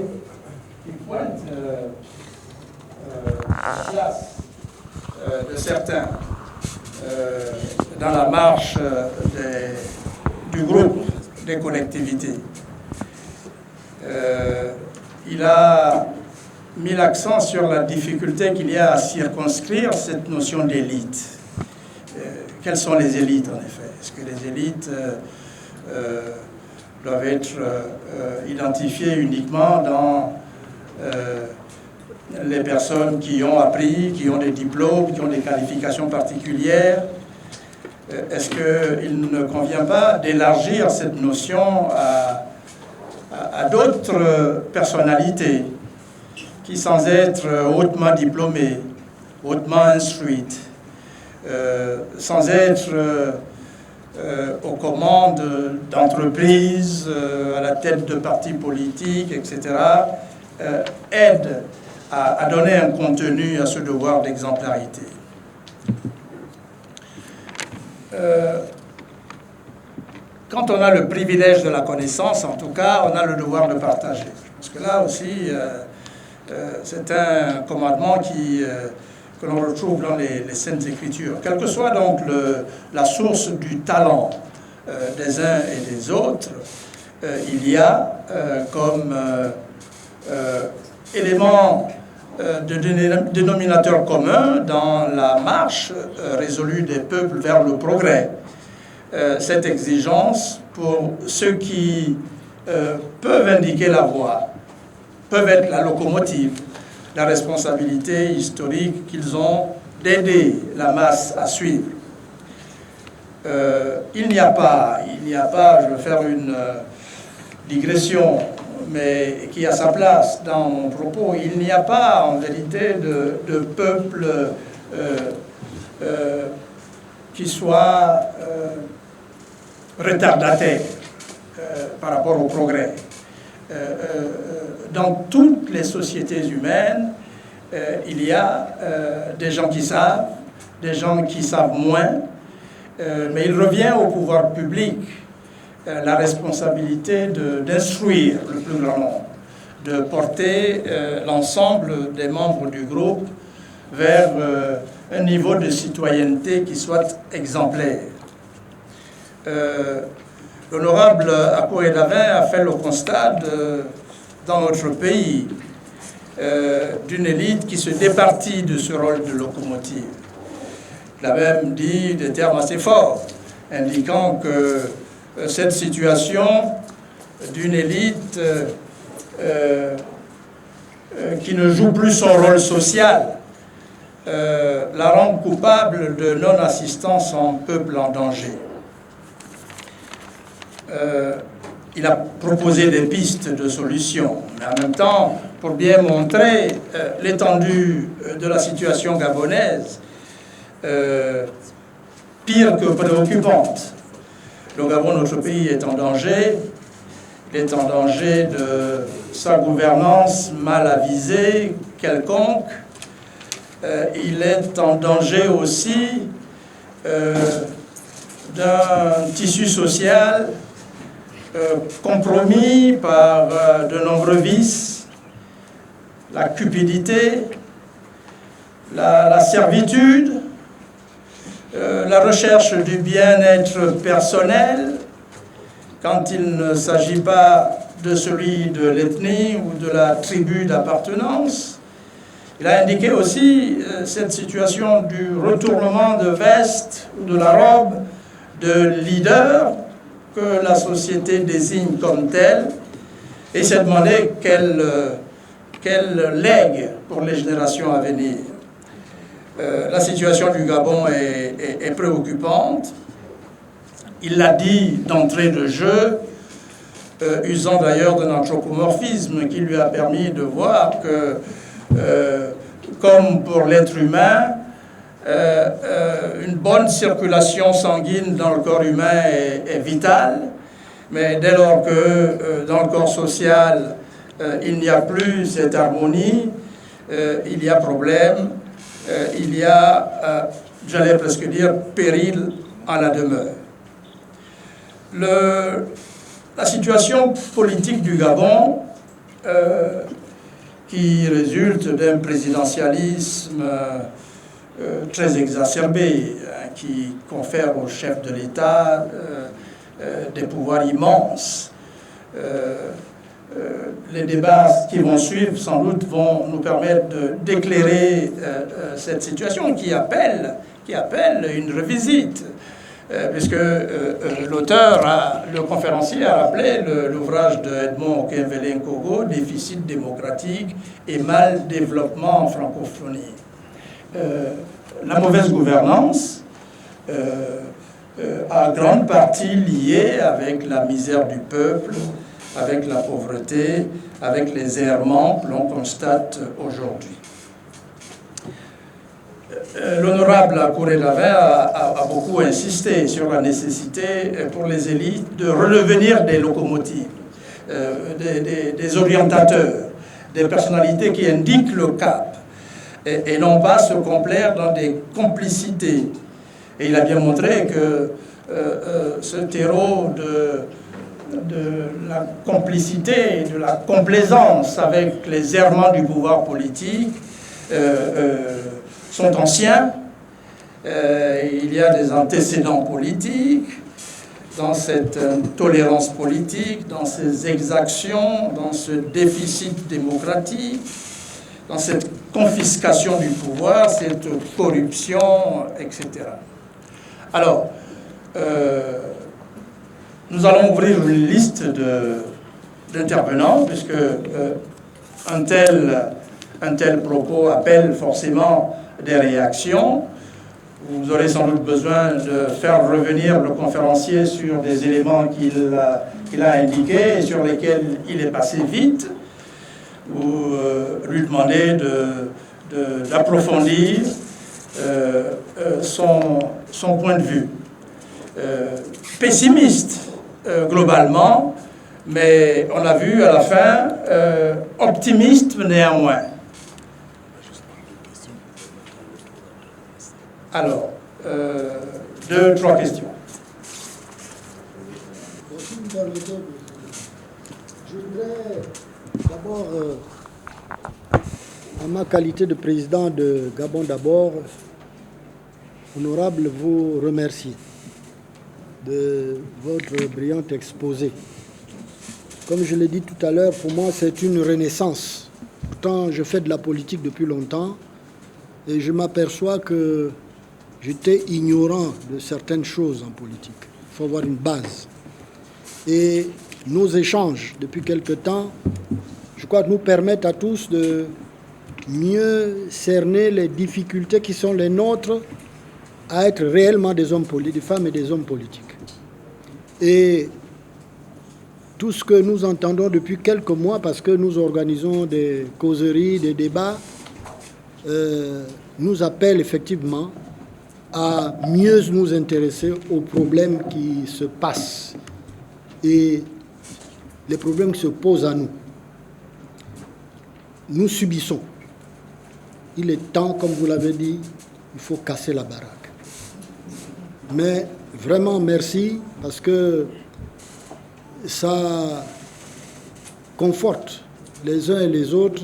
qui pointe la place de certains dans la marche du groupe des collectivités. Il a mis l'accent sur la difficulté qu'il y a à circonscrire cette notion d'élite. Quelles sont les élites, en effet? Est-ce que les élites doivent être identifiées uniquement dans les personnes qui ont appris, qui ont des diplômes, qui ont des qualifications particulières. Est-ce qu'il ne convient pas d'élargir cette notion à d'autres personnalités qui, sans être hautement diplômées, hautement instruites, sans être aux commandes d'entreprises, à la tête de partis politiques, etc., aident à donner un contenu à ce devoir d'exemplarité. Quand on a le privilège de la connaissance, en tout cas, on a le devoir de partager. Parce que là aussi, c'est un commandement que l'on retrouve dans les Saintes Écritures. Quelle que soit donc la source du talent des uns et des autres, il y a comme élément de dénominateur commun dans la marche résolue des peuples vers le progrès. Cette exigence pour ceux qui peuvent indiquer la voie, peuvent être la locomotive, la responsabilité historique qu'ils ont d'aider la masse à suivre. Il n'y a pas, je vais faire une digression, mais qui a sa place dans mon propos, il n'y a pas en vérité de peuple qui soit retardataire par rapport au progrès. Dans toutes les sociétés humaines, il y a des gens qui savent, des gens qui savent moins, mais il revient au pouvoir public la responsabilité d'instruire le plus grand nombre, de porter l'ensemble des membres du groupe vers un niveau de citoyenneté qui soit exemplaire. L'honorable Akoué-Davin a fait le constat dans notre pays d'une élite qui se départit de ce rôle de locomotive. Il a même dit des termes assez forts, indiquant que cette situation d'une élite qui ne joue plus son rôle social la rend coupable de non-assistance en peuple en danger. Il a proposé des pistes de solutions, mais en même temps, pour bien montrer l'étendue de la situation gabonaise, pire que préoccupante. Le Gabon, notre pays, est en danger. Il est en danger de sa gouvernance mal avisée, quelconque. Il est en danger aussi d'un tissu social compromis par de nombreux vices, la cupidité, la servitude, la recherche du bien-être personnel, quand il ne s'agit pas de celui de l'ethnie ou de la tribu d'appartenance. Il a indiqué aussi cette situation du retournement de veste ou de la robe de leader que la société désigne comme tel, et s'est demandé quelle lègue pour les générations à venir. La situation du Gabon est préoccupante. Il l'a dit d'entrée de jeu, usant d'ailleurs d'un anthropomorphisme qui lui a permis de voir que, comme pour l'être humain, une bonne circulation sanguine dans le corps humain est vitale, mais dès lors que dans le corps social, il n'y a plus cette harmonie, il y a problème, il y a, j'allais presque dire, péril à la demeure. La situation politique du Gabon, qui résulte d'un présidentialisme très exacerbé, qui confère au chef de l'État des pouvoirs immenses. Les débats qui vont suivre, sans doute, vont nous permettre d'éclairer cette situation qui appelle une revisite puisque l'auteur, le conférencier a rappelé l'ouvrage de Edmond Okemvele Nkogo, Déficit démocratique et mal développement en francophonie. La mauvaise gouvernance a grande partie liée avec la misère du peuple, avec la pauvreté, avec les errements que l'on constate aujourd'hui. L'honorable Akouré-David a beaucoup insisté sur la nécessité pour les élites de redevenir des locomotives, des orientateurs, des personnalités qui indiquent le cap et non pas se complaire dans des complicités. Et il a bien montré que ce terreau de la complicité et de la complaisance avec les errements du pouvoir politique sont anciens. Il y a des antécédents politiques dans cette tolérance politique, dans ces exactions, dans ce déficit démocratique, dans cette confiscation du pouvoir, cette corruption, etc. Alors, nous allons ouvrir une liste d'intervenants, puisque un tel propos appelle forcément des réactions. Vous aurez sans doute besoin de faire revenir le conférencier sur des éléments qu'il a indiqués et sur lesquels il est passé vite, ou lui demander d'approfondir son point de vue. Pessimiste globalement, mais on a vu à la fin optimiste néanmoins. Alors, 2-3 questions. Je voudrais d'abord, en ma qualité de président de Gabon d'abord, honorable, vous remercier de votre brillant exposé. Comme je l'ai dit tout à l'heure, pour moi c'est une renaissance. Pourtant je fais de la politique depuis longtemps et je m'aperçois que j'étais ignorant de certaines choses en politique. Il faut avoir une base. Et nos échanges depuis quelque temps, je crois, nous permettent à tous de mieux cerner les difficultés qui sont les nôtres à être réellement des hommes politiques, des femmes et des hommes politiques. Et tout ce que nous entendons depuis quelques mois, parce que nous organisons des causeries, des débats, nous appelle effectivement à mieux nous intéresser aux problèmes qui se passent et les problèmes qui se posent à nous. Nous subissons. Il est temps, comme vous l'avez dit, il faut casser la baraque. Mais vraiment merci parce que ça conforte les uns et les autres,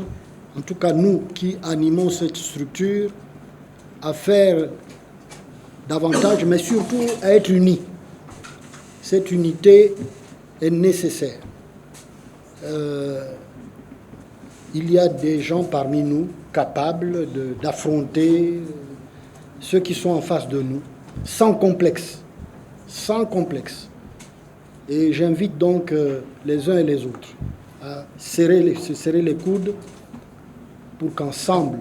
en tout cas nous qui animons cette structure, à faire davantage, mais surtout à être unis. Cette unité est nécessaire. Il y a des gens parmi nous capables d'affronter ceux qui sont en face de nous, sans complexe. Sans complexe. Et j'invite donc les uns et les autres à se serrer les coudes pour qu'ensemble,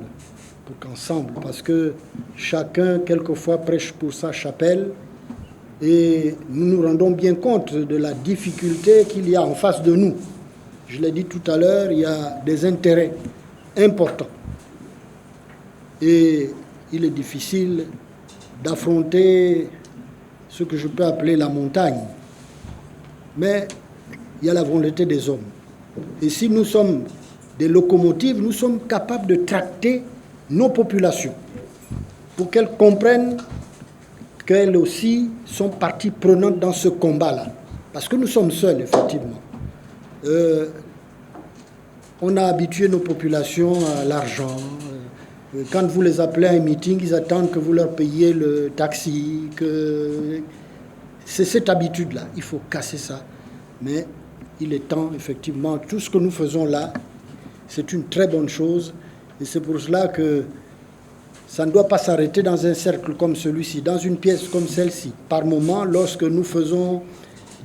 parce que chacun quelquefois prêche pour sa chapelle et nous nous rendons bien compte de la difficulté qu'il y a en face de nous. Je l'ai dit tout à l'heure, il y a des intérêts importants et il est difficile d'affronter ce que je peux appeler la montagne. Mais il y a la volonté des hommes. Et si nous sommes des locomotives, nous sommes capables de tracter nos populations pour qu'elles comprennent qu'elles aussi sont partie prenante dans ce combat-là. Parce que nous sommes seuls, effectivement. On a habitué nos populations à l'argent. Quand vous les appelez à un meeting, ils attendent que vous leur payiez le taxi. C'est cette habitude-là. Il faut casser ça. Mais il est temps, effectivement, tout ce que nous faisons là, c'est une très bonne chose. Et c'est pour cela que Ça ne doit pas s'arrêter dans un cercle comme celui-ci, dans une pièce comme celle-ci. Par moment, lorsque nous faisons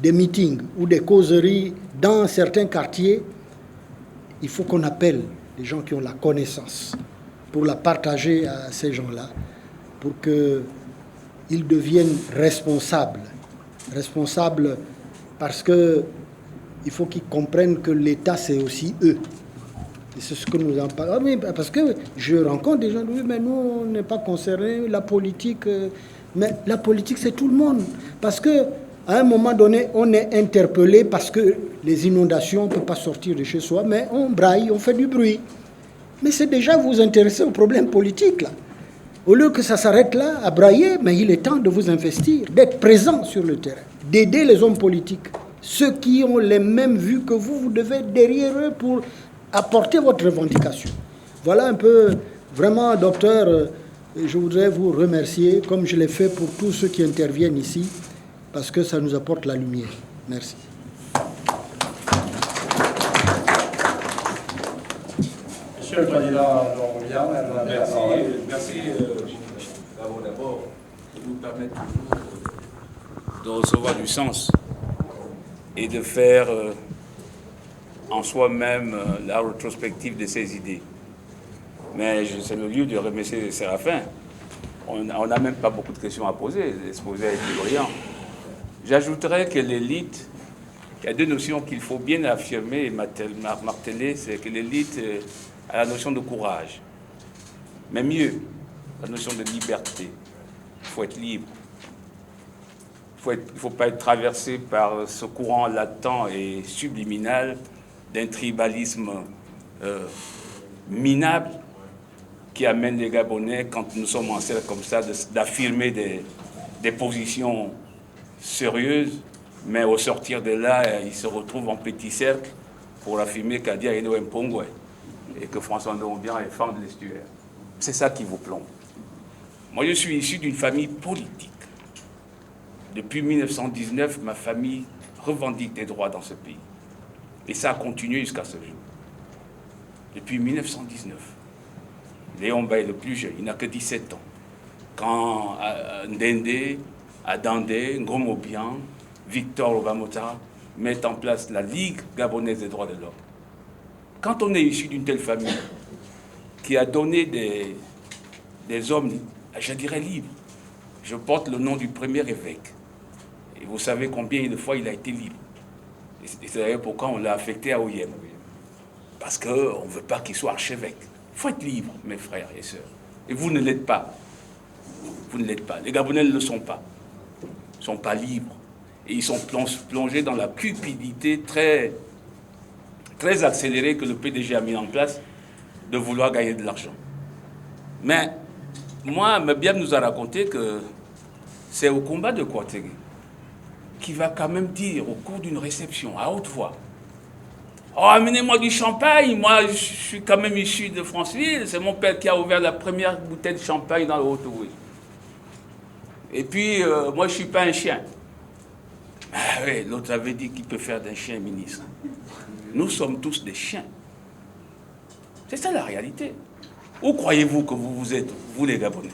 des meetings ou des causeries dans certains quartiers, il faut qu'on appelle les gens qui ont la connaissance pour la partager à ces gens-là, pour qu'ils deviennent responsables. Responsables parce qu'il faut qu'ils comprennent que l'État, c'est aussi eux. Et c'est ce que nous en parlons. Oui, parce que je rencontre des gens, oui, mais nous, on n'est pas concernés, la politique. Mais la politique, c'est tout le monde. Parce qu'à un moment donné, on est interpellé parce que les inondations, on ne peut pas sortir de chez soi, mais on braille, on fait du bruit. Mais c'est déjà vous intéresser aux problèmes politiques, là. Au lieu que ça s'arrête là, à brailler, mais il est temps de vous investir, d'être présent sur le terrain, d'aider les hommes politiques. Ceux qui ont les mêmes vues que vous devez être derrière eux pour apporter votre revendication. Voilà un peu, vraiment, docteur, je voudrais vous remercier, comme je l'ai fait pour tous ceux qui interviennent ici, parce que ça nous apporte la lumière. Merci. Monsieur le Président, Merci d'abord de nous permettre de recevoir du sens et de faire en soi-même la rétrospective de ses idées. Mais c'est le lieu de remercier Séraphin. On n'a même pas beaucoup de questions à poser. L'exposé a été brillant. J'ajouterais que l'élite, il y a deux notions qu'il faut bien affirmer et marteler, c'est que l'élite a la notion de courage. Mais mieux, la notion de liberté. Il faut être libre. Il ne faut pas être traversé par ce courant latent et subliminal d'un tribalisme minable qui amène les Gabonais, quand nous sommes en cercle comme ça, d'affirmer des positions sérieuses, mais au sortir de là, ils se retrouvent en petit cercle pour affirmer qu'Adia est un Pongwe et que François Ndombian est fan de l'estuaire. C'est ça qui vous plombe. Moi, je suis issu d'une famille politique. Depuis 1919, ma famille revendique des droits dans ce pays. Et ça a continué jusqu'à ce jour. Depuis 1919. Léon Baye, le plus jeune, il n'a que 17 ans. Quand Ndende, Adandé, Ngomobian, Victor Obamota mettent en place la Ligue gabonaise des droits de l'homme. Quand on est issu d'une telle famille qui a donné des hommes, je dirais libres, je porte le nom du premier évêque. Et vous savez combien de fois il a été libre. Et c'est d'ailleurs pourquoi on l'a affecté à Oyem. Parce qu'on ne veut pas qu'il soit archevêque. Il faut être libre, mes frères et sœurs. Et vous ne l'êtes pas. Vous ne l'êtes pas. Les Gabonais ne le sont pas. Ils ne sont pas libres. Et ils sont plongés dans la cupidité très accélérée que le PDG a mis en place de vouloir gagner de l'argent. Mais moi, Mebiam nous a raconté que c'est au combat de Kouategue qui va quand même dire au cours d'une réception à haute voix: « Oh, amenez-moi du champagne, moi je suis quand même issu de Franceville, c'est mon père qui a ouvert la première bouteille de champagne dans le Haut-Ouvry. Et puis, moi je ne suis pas un chien. » Ah oui, l'autre avait dit qu'il peut faire d'un chien ministre. Nous sommes tous des chiens. C'est ça la réalité. Où croyez-vous que vous êtes, vous les Gabonais?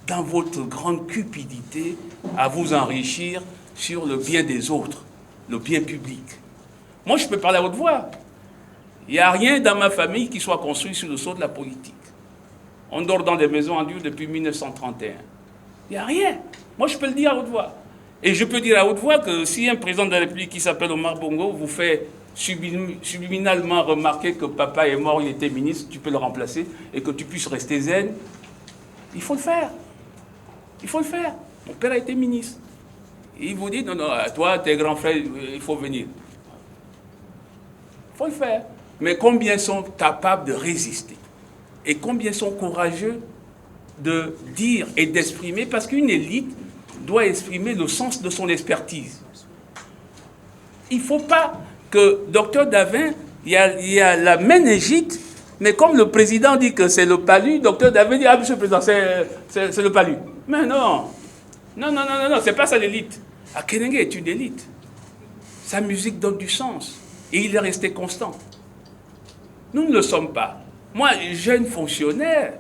Dans votre grande cupidité à vous enrichir sur le bien des autres, le bien public. Moi, je peux parler à haute voix. Il n'y a rien dans ma famille qui soit construit sur le sceau de la politique. On dort dans des maisons en dur depuis 1931. Il n'y a rien. Moi, je peux le dire à haute voix. Et je peux dire à haute voix que si un président de la République qui s'appelle Omar Bongo vous fait subliminalement remarquer que papa est mort, il était ministre, tu peux le remplacer, et que tu puisses rester zen, il faut le faire. Il faut le faire. Mon père a été ministre. Et il vous dit, non, non, toi, tes grands frères, il faut venir. Il faut le faire. Mais combien sont capables de résister? Et combien sont courageux de dire et d'exprimer? Parce qu'une élite doit exprimer le sens de son expertise. Il ne faut pas que Dr Davin, il y a la méningite, mais comme le président dit que c'est le palu, Dr Davin dit: « Ah, monsieur le président, c'est le palu. » Mais non. Non, non, non, non, non, c'est pas ça l'élite. Akenenge est une élite. Sa musique donne du sens. Et il est resté constant. Nous ne le sommes pas. Moi, jeune fonctionnaire,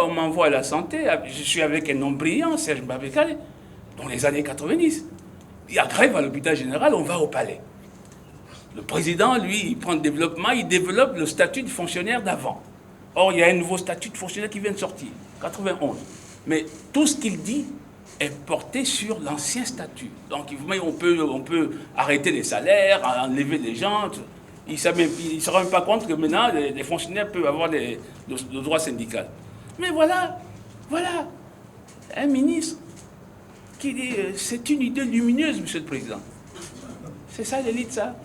on m'envoie à la santé, je suis avec un homme brillant, Serge Babekale, dans les années 90. Il y a grève à l'hôpital général, on va au palais. Le président, lui, il prend le développement, il développe le statut de fonctionnaire d'avant. Or, il y a un nouveau statut de fonctionnaire qui vient de sortir, 91. Mais tout ce qu'il dit est porté sur l'ancien statut. Donc, on peut arrêter les salaires, enlever les gens. Il ne se rend même pas compte que maintenant, les fonctionnaires peuvent avoir le droit syndical. Mais voilà, un ministre qui dit c'est une idée lumineuse, monsieur le président. C'est ça l'élite, ça.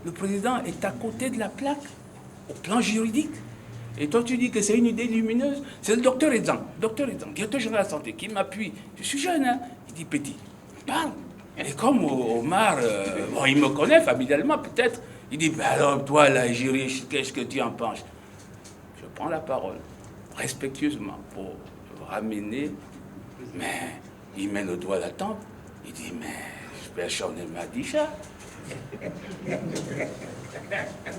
Le président est à côté de la plaque, au plan juridique. Et toi, tu dis que c'est une idée lumineuse. C'est le docteur Edzan, directeur général de la santé, qui m'appuie. Je suis jeune, hein. Il dit, petit, parle. Et comme Omar, bon, il me connaît familialement peut-être, il dit, bah alors toi, là, Jiri, qu'est-ce que tu en penses? Je prends la parole, respectueusement, pour ramener, mais il met le doigt à la tempe, il dit, mais personne ne m'a dit ça.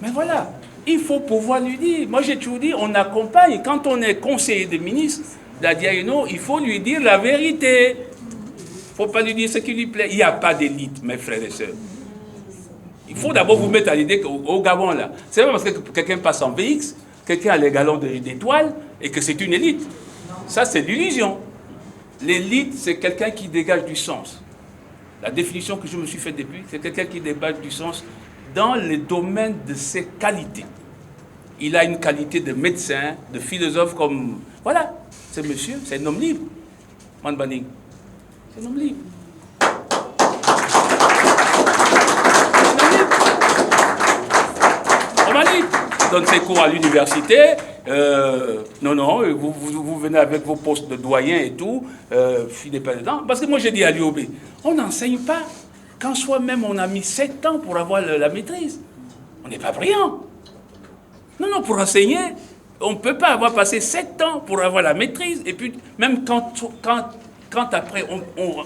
Mais voilà, il faut pouvoir lui dire. Moi, j'ai toujours dit, on accompagne. Quand on est conseiller de ministre d'Adiaïno, il faut lui dire la vérité. Il ne faut pas lui dire ce qui lui plaît. Il n'y a pas d'élite, mes frères et sœurs. Il faut d'abord vous mettre à l'idée qu'au Gabon, là, c'est pas parce que quelqu'un passe en VX, quelqu'un a les galons d'étoiles, et que c'est une élite. Ça, c'est l'illusion. L'élite, c'est quelqu'un qui dégage du sens. La définition que je me suis faite depuis, c'est quelqu'un qui dégage du sens dans le domaine de ses qualités. Il a une qualité de médecin, de philosophe comme... Voilà, c'est monsieur, c'est un homme libre. Man Baning, c'est un homme libre. Il donne ses cours à l'université. Non, vous venez avec vos postes de doyen et tout, filez pas dedans. Parce que moi, j'ai dit à l'UOB, on n'enseigne pas. Quand soi-même, on a mis 7 ans pour avoir la maîtrise. On n'est pas brillant. Non, pour enseigner, on ne peut pas avoir passé 7 ans pour avoir la maîtrise. Et puis, même quand après,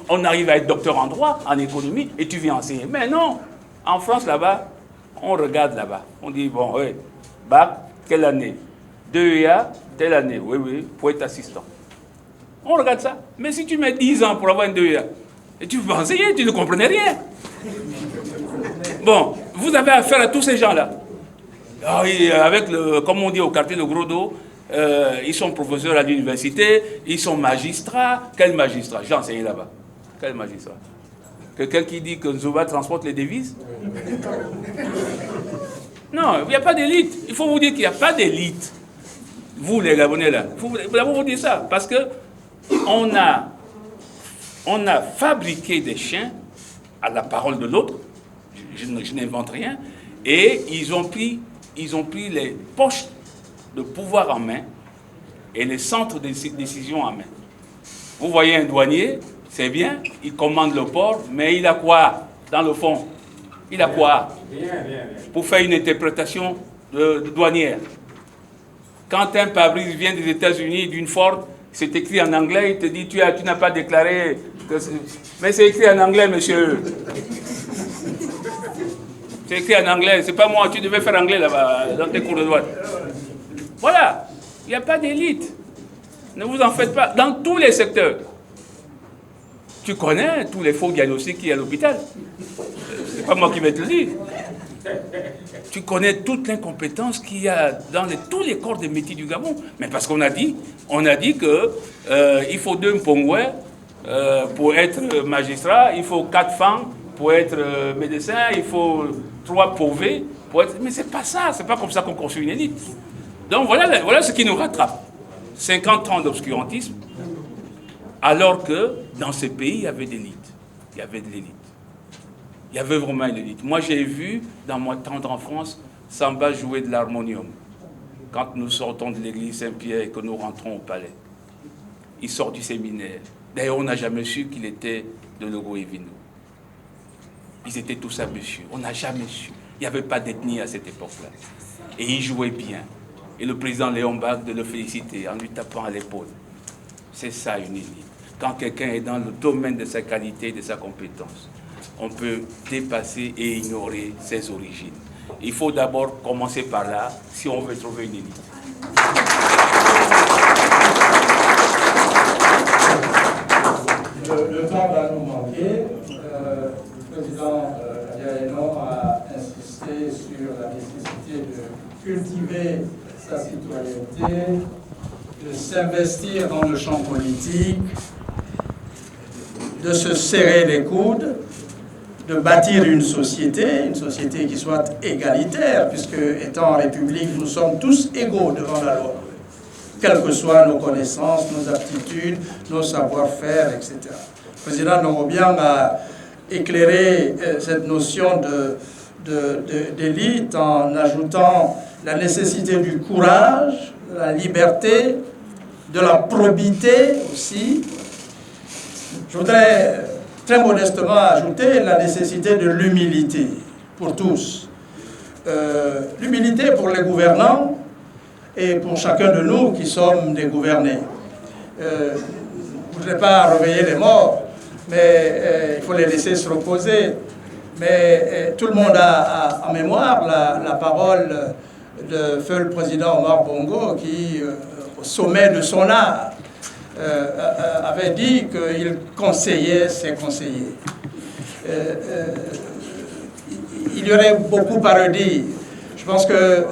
on arrive à être docteur en droit, en économie, et tu viens enseigner. Mais non, en France, là-bas, on regarde là-bas. On dit, bon, oui, bac, quelle année? 2EA, telle année, oui, pour être assistant. On regarde ça. Mais si tu mets 10 ans pour avoir une 2EA, et tu peux enseigner, tu ne comprenais rien. Bon, vous avez affaire à tous ces gens-là. Avec, comme on dit au quartier de Gros Do, ils sont professeurs à l'université, ils sont magistrats. Quel magistrat? J'ai enseigné là-bas. Quel magistrat? Quelqu'un qui dit que Nzouba transporte les devises? Non, il n'y a pas d'élite. Il faut vous dire qu'il n'y a pas d'élite. Vous, les Gabonais, là, il faut vous dire ça. Parce que on a fabriqué des chiens à la parole de l'autre. Je n'invente rien. Et ils ont pris les poches de pouvoir en main et les centres de décision en main. Vous voyez un douanier, c'est bien, il commande le port, mais il a quoi dans le fond? Il a quoi? Pour faire une interprétation de douanière. Quand un pare-brise vient des États-Unis, d'une Ford, c'est écrit en anglais, il te dit tu n'as pas déclaré que mais c'est écrit en anglais, monsieur. C'est écrit en anglais, c'est pas moi, tu devais faire anglais là-bas, dans tes cours de douane. Voilà, il n'y a pas d'élite. Ne vous en faites pas, dans tous les secteurs. Tu connais tous les faux diagnostics qu'il y a à l'hôpital. C'est pas moi qui vais te le dire. Tu connais toute l'incompétence qu'il y a dans tous les corps de métiers du Gabon. Mais parce qu'on a dit que il faut 2 Mpongwe pour être magistrat, il faut 4 femmes pour être médecin, il faut 3 pauvés pour être... Mais c'est pas ça, c'est pas comme ça qu'on construit une élite. Donc voilà ce qui nous rattrape. 50 ans d'obscurantisme, alors que dans ces pays, il y avait de l'élite. Il y avait de l'élite. Il y avait vraiment une élite. Moi, j'ai vu, dans mon temps en France, Samba jouer de l'harmonium. Quand nous sortons de l'église Saint-Pierre et que nous rentrons au palais. Il sort du séminaire. D'ailleurs, on n'a jamais su qu'il était de Logo et Vino. Ils étaient tous à monsieur. On n'a jamais su. Il n'y avait pas d'ethnie à cette époque-là. Et il jouait bien. Et le président Léon Bag de le féliciter en lui tapant à l'épaule. C'est ça une élite. Quand quelqu'un est dans le domaine de sa qualité et de sa compétence, on peut dépasser et ignorer ses origines. Il faut d'abord commencer par là si on veut trouver une élite. Le temps va nous manquer. Le président Diaeno a insisté sur la nécessité de cultiver sa citoyenneté, de s'investir dans le champ politique, de se serrer les coudes, de bâtir une société qui soit égalitaire, puisque étant en République, nous sommes tous égaux devant la loi, quelles que soient nos connaissances, nos aptitudes, nos savoir-faire, etc. Le président Norobiang a éclairé cette notion d'élite en ajoutant la nécessité du courage, de la liberté, de la probité aussi. Je voudrais très modestement ajouter la nécessité de l'humilité pour tous. L'humilité pour les gouvernants et pour chacun de nous qui sommes des gouvernés. Je ne voudrais pas réveiller les morts, mais il faut les laisser se reposer. Mais tout le monde a en mémoire la parole de feu le président Omar Bongo qui, au sommet de son art, avait dit qu'il conseillait ses conseillers. Il y aurait beaucoup à redire. Je pense que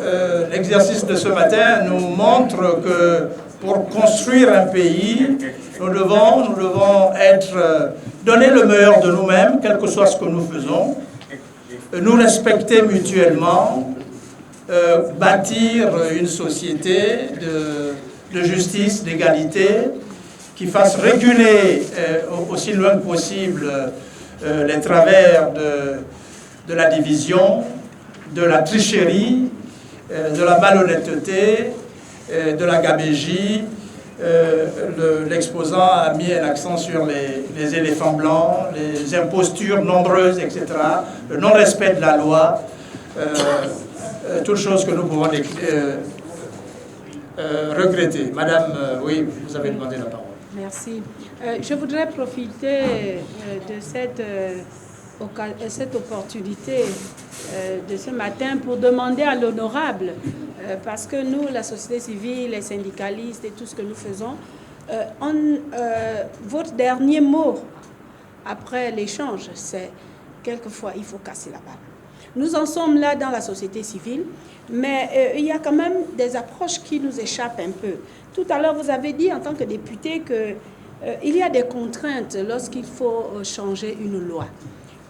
l'exercice de ce matin nous montre que pour construire un pays, nous devons donner le meilleur de nous-mêmes, quel que soit ce que nous faisons, nous respecter mutuellement, bâtir une société de justice, d'égalité, qui fasse réguler aussi loin que possible les travers de la division, de la tricherie, de la malhonnêteté, de la gabégie. L'exposant a mis un accent sur les éléphants blancs, les impostures nombreuses, etc., le non-respect de la loi, toutes choses que nous pouvons regretter. Madame, oui, vous avez demandé la parole. Merci. Je voudrais profiter de cette opportunité de ce matin pour demander à l'honorable, parce que nous, la société civile, les syndicalistes et tout ce que nous faisons, votre dernier mot après l'échange, c'est quelquefois il faut casser la balle. Nous en sommes là dans la société civile, mais il y a quand même des approches qui nous échappent un peu. Tout à l'heure, vous avez dit en tant que député qu'il y a des contraintes lorsqu'il faut changer une loi.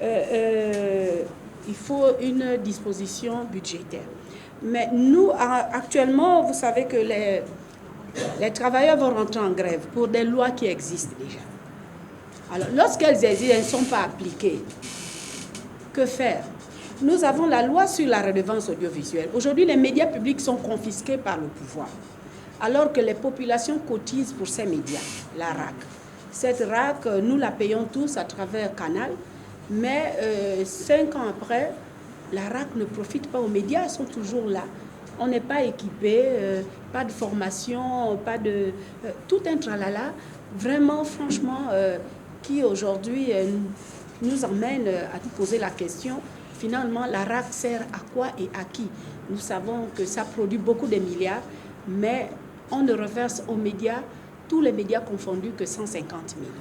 Il faut une disposition budgétaire. Mais nous, actuellement, vous savez que les travailleurs vont rentrer en grève pour des lois qui existent déjà. Alors, lorsqu'elles existent, elles ne sont pas appliquées. Que faire? Nous avons la loi sur la redevance audiovisuelle. Aujourd'hui, les médias publics sont confisqués par le pouvoir, alors que les populations cotisent pour ces médias, la RAC. Cette RAC, nous la payons tous à travers Canal, mais 5 ans après, la RAC ne profite pas aux médias, ils sont toujours là. On n'est pas équipé, pas de formation, pas de... tout un tralala, vraiment, franchement, qui aujourd'hui nous emmène à nous poser la question, finalement, la RAC sert à quoi et à qui? Nous savons que ça produit beaucoup de milliards, mais on ne reverse aux médias, tous les médias confondus, que 150 millions.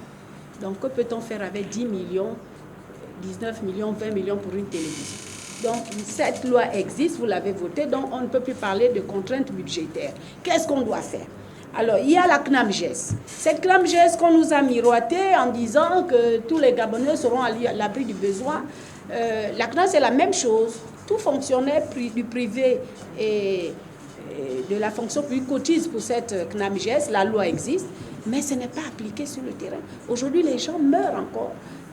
Donc, que peut-on faire avec 10 millions, 19 millions, 20 millions pour une télévision? Donc, cette loi existe, vous l'avez votée, donc on ne peut plus parler de contraintes budgétaires. Qu'est-ce qu'on doit faire? Alors, il y a la CNAMGES. Cette CNAMGES qu'on nous a mirotée en disant que tous les Gabonais seront à l'abri du besoin. La CNAM, c'est la même chose. Tout fonctionnaire du privé et de la fonction publique cotise pour cette CNAMGES. La loi existe, mais ce n'est pas appliqué sur le terrain. Aujourd'hui, les gens meurent encore.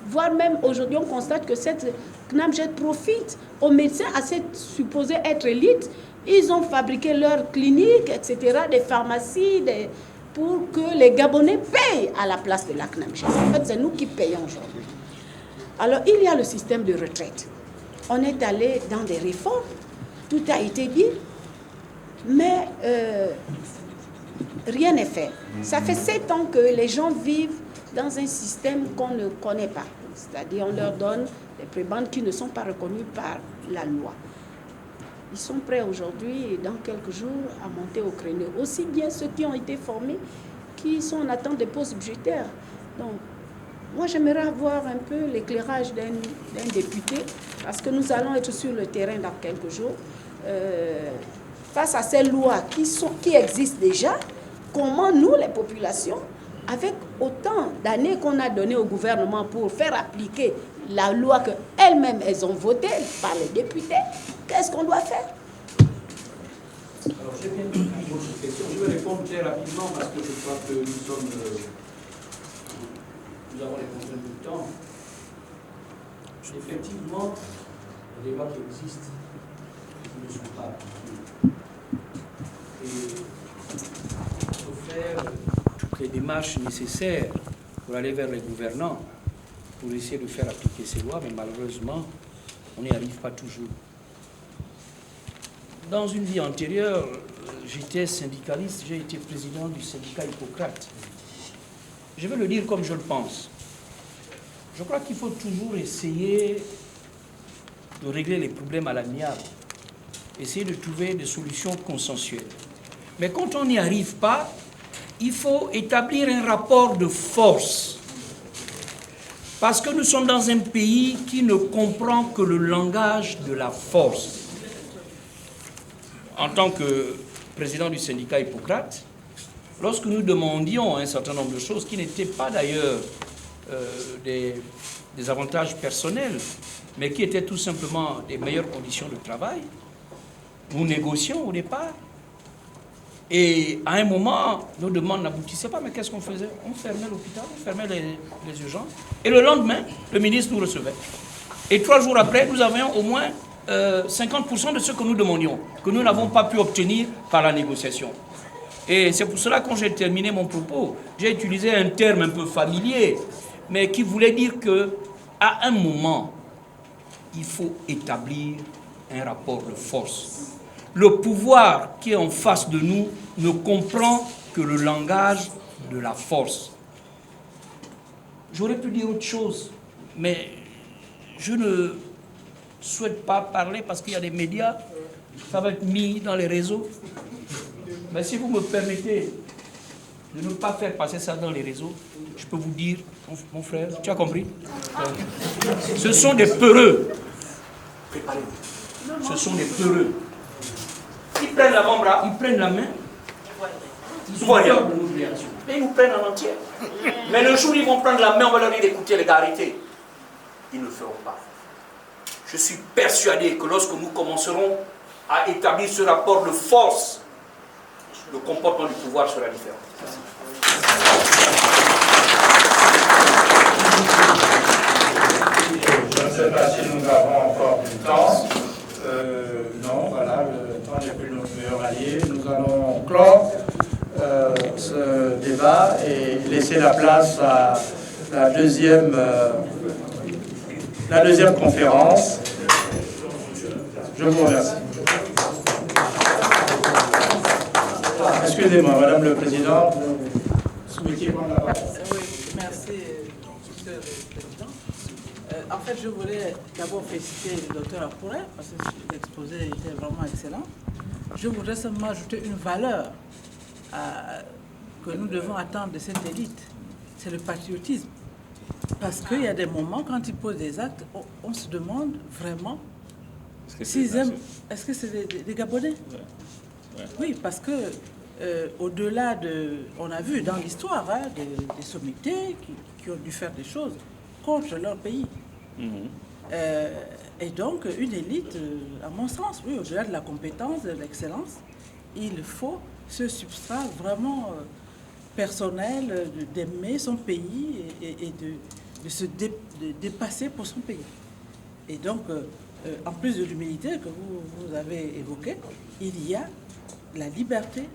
Voire même aujourd'hui, on constate que cette CNAMGES profite aux médecins assez supposés être élites. Ils ont fabriqué leurs cliniques, etc., des pharmacies, pour que les Gabonais payent à la place de la CNAMGES. En fait, c'est nous qui payons aujourd'hui. Alors, il y a le système de retraite. On est allé dans des réformes, tout a été dit, mais rien n'est fait. Ça fait 7 ans que les gens vivent dans un système qu'on ne connaît pas. C'est-à-dire on leur donne des prébendes qui ne sont pas reconnues par la loi. ils sont prêts aujourd'hui, dans quelques jours, à monter au créneau. Aussi bien ceux qui ont été formés, qui sont en attente des postes budgétaires. Donc, moi, j'aimerais avoir un peu l'éclairage d'un député, parce que nous allons être sur le terrain dans quelques jours. Face à ces lois qui existent déjà, comment nous, les populations, avec autant d'années qu'on a donné au gouvernement pour faire appliquer la loi qu'elles-mêmes elles ont votée par les députés, qu'est-ce qu'on doit faire? Alors, j'ai bien compris votre question. Je vais répondre très rapidement parce que je crois que nous avons les contraintes du temps. Effectivement, les lois qui existent ne sont pas appliquées. Et il faut faire toutes les démarches nécessaires pour aller vers les gouvernants, pour essayer de faire appliquer ces lois, mais malheureusement, on n'y arrive pas toujours. Dans une vie antérieure, j'étais syndicaliste, j'ai été président du syndicat Hippocrate. Je vais le dire comme je le pense. Je crois qu'il faut toujours essayer de régler les problèmes à l'amiable, essayer de trouver des solutions consensuelles. Mais quand on n'y arrive pas, il faut établir un rapport de force. Parce que nous sommes dans un pays qui ne comprend que le langage de la force. En tant que président du syndicat Hippocrate, lorsque nous demandions un certain nombre de choses qui n'étaient pas d'ailleurs des avantages personnels, mais qui étaient tout simplement des meilleures conditions de travail, nous négocions au départ. Et à un moment, nos demandes n'aboutissaient pas, mais qu'est-ce qu'on faisait? On fermait l'hôpital, on fermait les urgences. Et le lendemain, le ministre nous recevait. Et 3 jours après, nous avions au moins 50% de ce que nous demandions, que nous n'avons pas pu obtenir par la négociation. Et c'est pour cela que quand j'ai terminé mon propos, j'ai utilisé un terme un peu familier, mais qui voulait dire qu'à un moment, il faut établir un rapport de force. Le pouvoir qui est en face de nous ne comprend que le langage de la force. J'aurais pu dire autre chose, mais je ne souhaite pas parler parce qu'il y a des médias, ça va être mis dans les réseaux. Mais si vous me permettez de ne pas faire passer ça dans les réseaux, je peux vous dire, mon frère, tu as compris? Ce sont des peureux. Préparez-vous. Ce sont des peureux. Ils prennent l'avant-bras, ils prennent la main, ils voient rien de nos réactions. Mais ils nous prennent en entier. Mais le jour où ils vont prendre la main, on va leur dire d'écouter les gars, arrêtez. Ils ne le feront pas. Je suis persuadé que lorsque nous commencerons à établir ce rapport de force, le comportement du pouvoir sera différent. Je ne sais pas si nous avons encore du temps. Non, voilà, le temps n'est plus notre meilleur allié. Nous allons clore ce débat et laisser la place à la deuxième conférence. Je vous remercie. Excusez-moi, Madame le Président, vous souhaitiez prendre la parole. Oui, merci, Monsieur le Président. En fait, je voulais d'abord féliciter le docteur Akouré, parce que l'exposé était vraiment excellent. Je voudrais seulement ajouter une valeur que nous devons attendre de cette élite. C'est le patriotisme. Parce qu'il y a des moments, quand ils posent des actes, on se demande vraiment s'ils aiment. Est-ce que c'est des Gabonais? Ouais. Oui, parce que au-delà de... On a vu dans l'histoire des sommités qui ont dû faire des choses contre leur pays. Et donc, une élite, à mon sens, oui, au-delà de la compétence, de l'excellence, il faut ce substrat vraiment personnel d'aimer son pays et de se dépasser pour son pays. Et donc, en plus de l'humilité que vous avez évoquée, il y a la liberté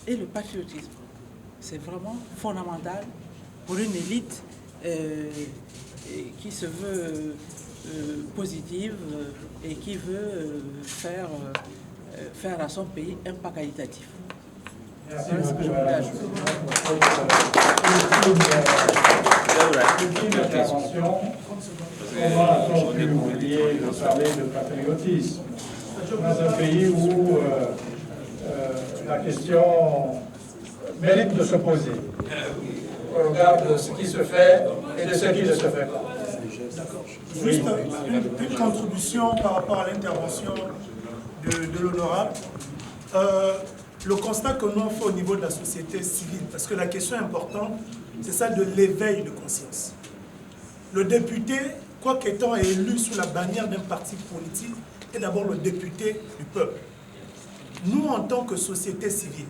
et le patriotisme. C'est vraiment fondamental pour une élite qui se veut positive et qui veut faire à son pays un pas qualitatif. Merci voilà ce que je voulais ajouter. Ultime intervention. Comment a-t-on pu oublier de parler de patriotisme? dans un pays où la question mérite de se poser au regard de ce qui se fait et de ce qui ne se fait pas. Juste une contribution par rapport à l'intervention de l'honorable. Le constat que nous fait au niveau de la société civile, parce que la question importante, c'est celle de l'éveil de conscience. Le député, quoi qu'étant élu sous la bannière d'un parti politique, est d'abord le député du peuple. Nous, en tant que société civile,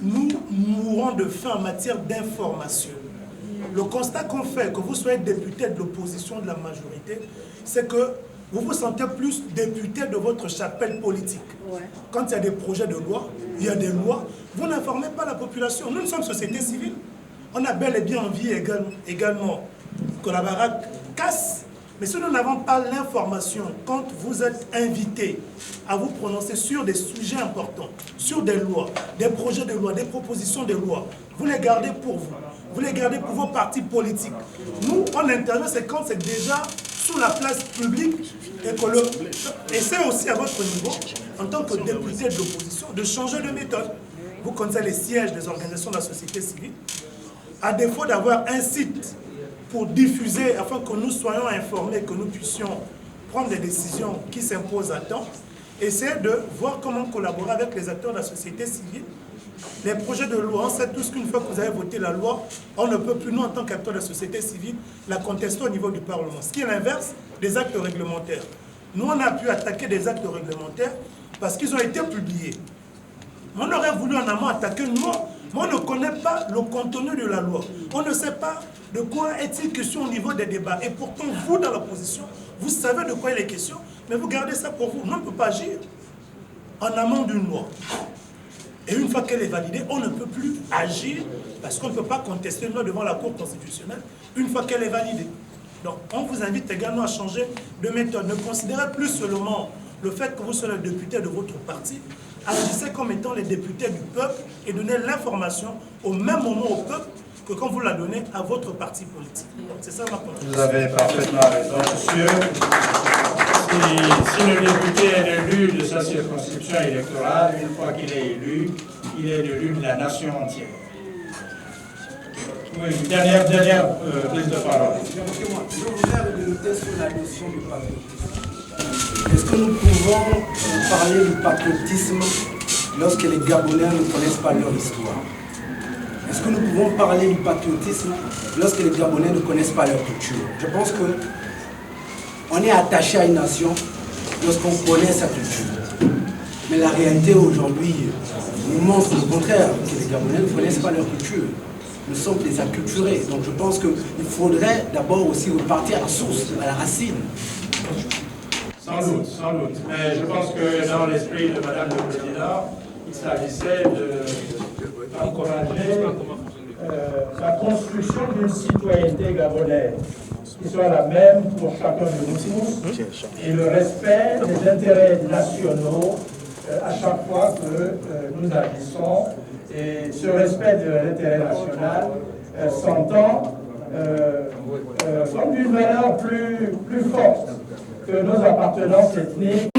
nous mourons de faim en matière d'information. Le constat qu'on fait, que vous soyez député de l'opposition, de la majorité, c'est que vous vous sentez plus député de votre chapelle politique. Ouais. Quand il y a des projets de loi, il y a des lois, vous n'informez pas la population. Nous sommes société civile. On a bel et bien envie également que la baraque casse. Mais si nous n'avons pas l'information, quand vous êtes invité à vous prononcer sur des sujets importants, sur des lois, des projets de loi, des propositions de loi, vous les gardez pour vous. Vous les gardez pour vos partis politiques. Nous, on intervient, c'est quand c'est déjà sous la place publique et c'est aussi à votre niveau, en tant que député de l'opposition, de changer de méthode. Vous connaissez les sièges des organisations de la société civile. À défaut d'avoir un site pour diffuser, afin que nous soyons informés, que nous puissions prendre des décisions qui s'imposent à temps, essayez de voir comment collaborer avec les acteurs de la société civile. Les projets de loi, on sait tous qu'une fois que vous avez voté la loi, on ne peut plus, nous en tant qu'acteurs de la société civile, la contester au niveau du Parlement. Ce qui est l'inverse des actes réglementaires. Nous, on a pu attaquer des actes réglementaires parce qu'ils ont été publiés. On aurait voulu en amont attaquer une loi, mais on ne connaît pas le contenu de la loi. On ne sait pas de quoi est-il question au niveau des débats. Et pourtant, vous, dans l'opposition, vous savez de quoi il est question, mais vous gardez ça pour vous. On ne peut pas agir en amont d'une loi. Et une fois qu'elle est validée, on ne peut plus agir parce qu'on ne peut pas contester une loi devant la Cour constitutionnelle une fois qu'elle est validée. Donc, on vous invite également à changer de méthode. Ne considérez plus seulement le fait que vous soyez le député de votre parti, agissez comme étant les députés du peuple et donnez l'information au même moment au peuple que quand vous la donnez à votre parti politique. C'est ça ma contribution. Vous avez parfaitement raison, monsieur. Si le député est élu de sa circonscription électorale, une fois qu'il est élu, il est élu de la nation entière. Oui, dernière prise de parole. Je voudrais revenir sur la notion du patriotisme. Est-ce que nous pouvons parler du patriotisme lorsque les Gabonais ne connaissent pas leur histoire? Est-ce que nous pouvons parler du patriotisme lorsque les Gabonais ne connaissent pas leur culture? Je pense qu'on est attaché à une nation lorsqu'on connaît sa culture. Mais la réalité aujourd'hui nous montre le contraire, que les Gabonais ne connaissent pas leur culture. Nous sommes des acculturés. Donc je pense qu'il faudrait d'abord aussi repartir à la source, à la racine. Sans doute, sans doute. Mais je pense que dans l'esprit de Madame le Président, il s'agissait d'encourager la construction d'une citoyenneté gabonaise qui soit la même pour chacun de nous tous et le respect des intérêts nationaux à chaque fois que nous agissons. Et ce respect de l'intérêt national s'entend comme d'une valeur plus forte que nos appartenances ethniques.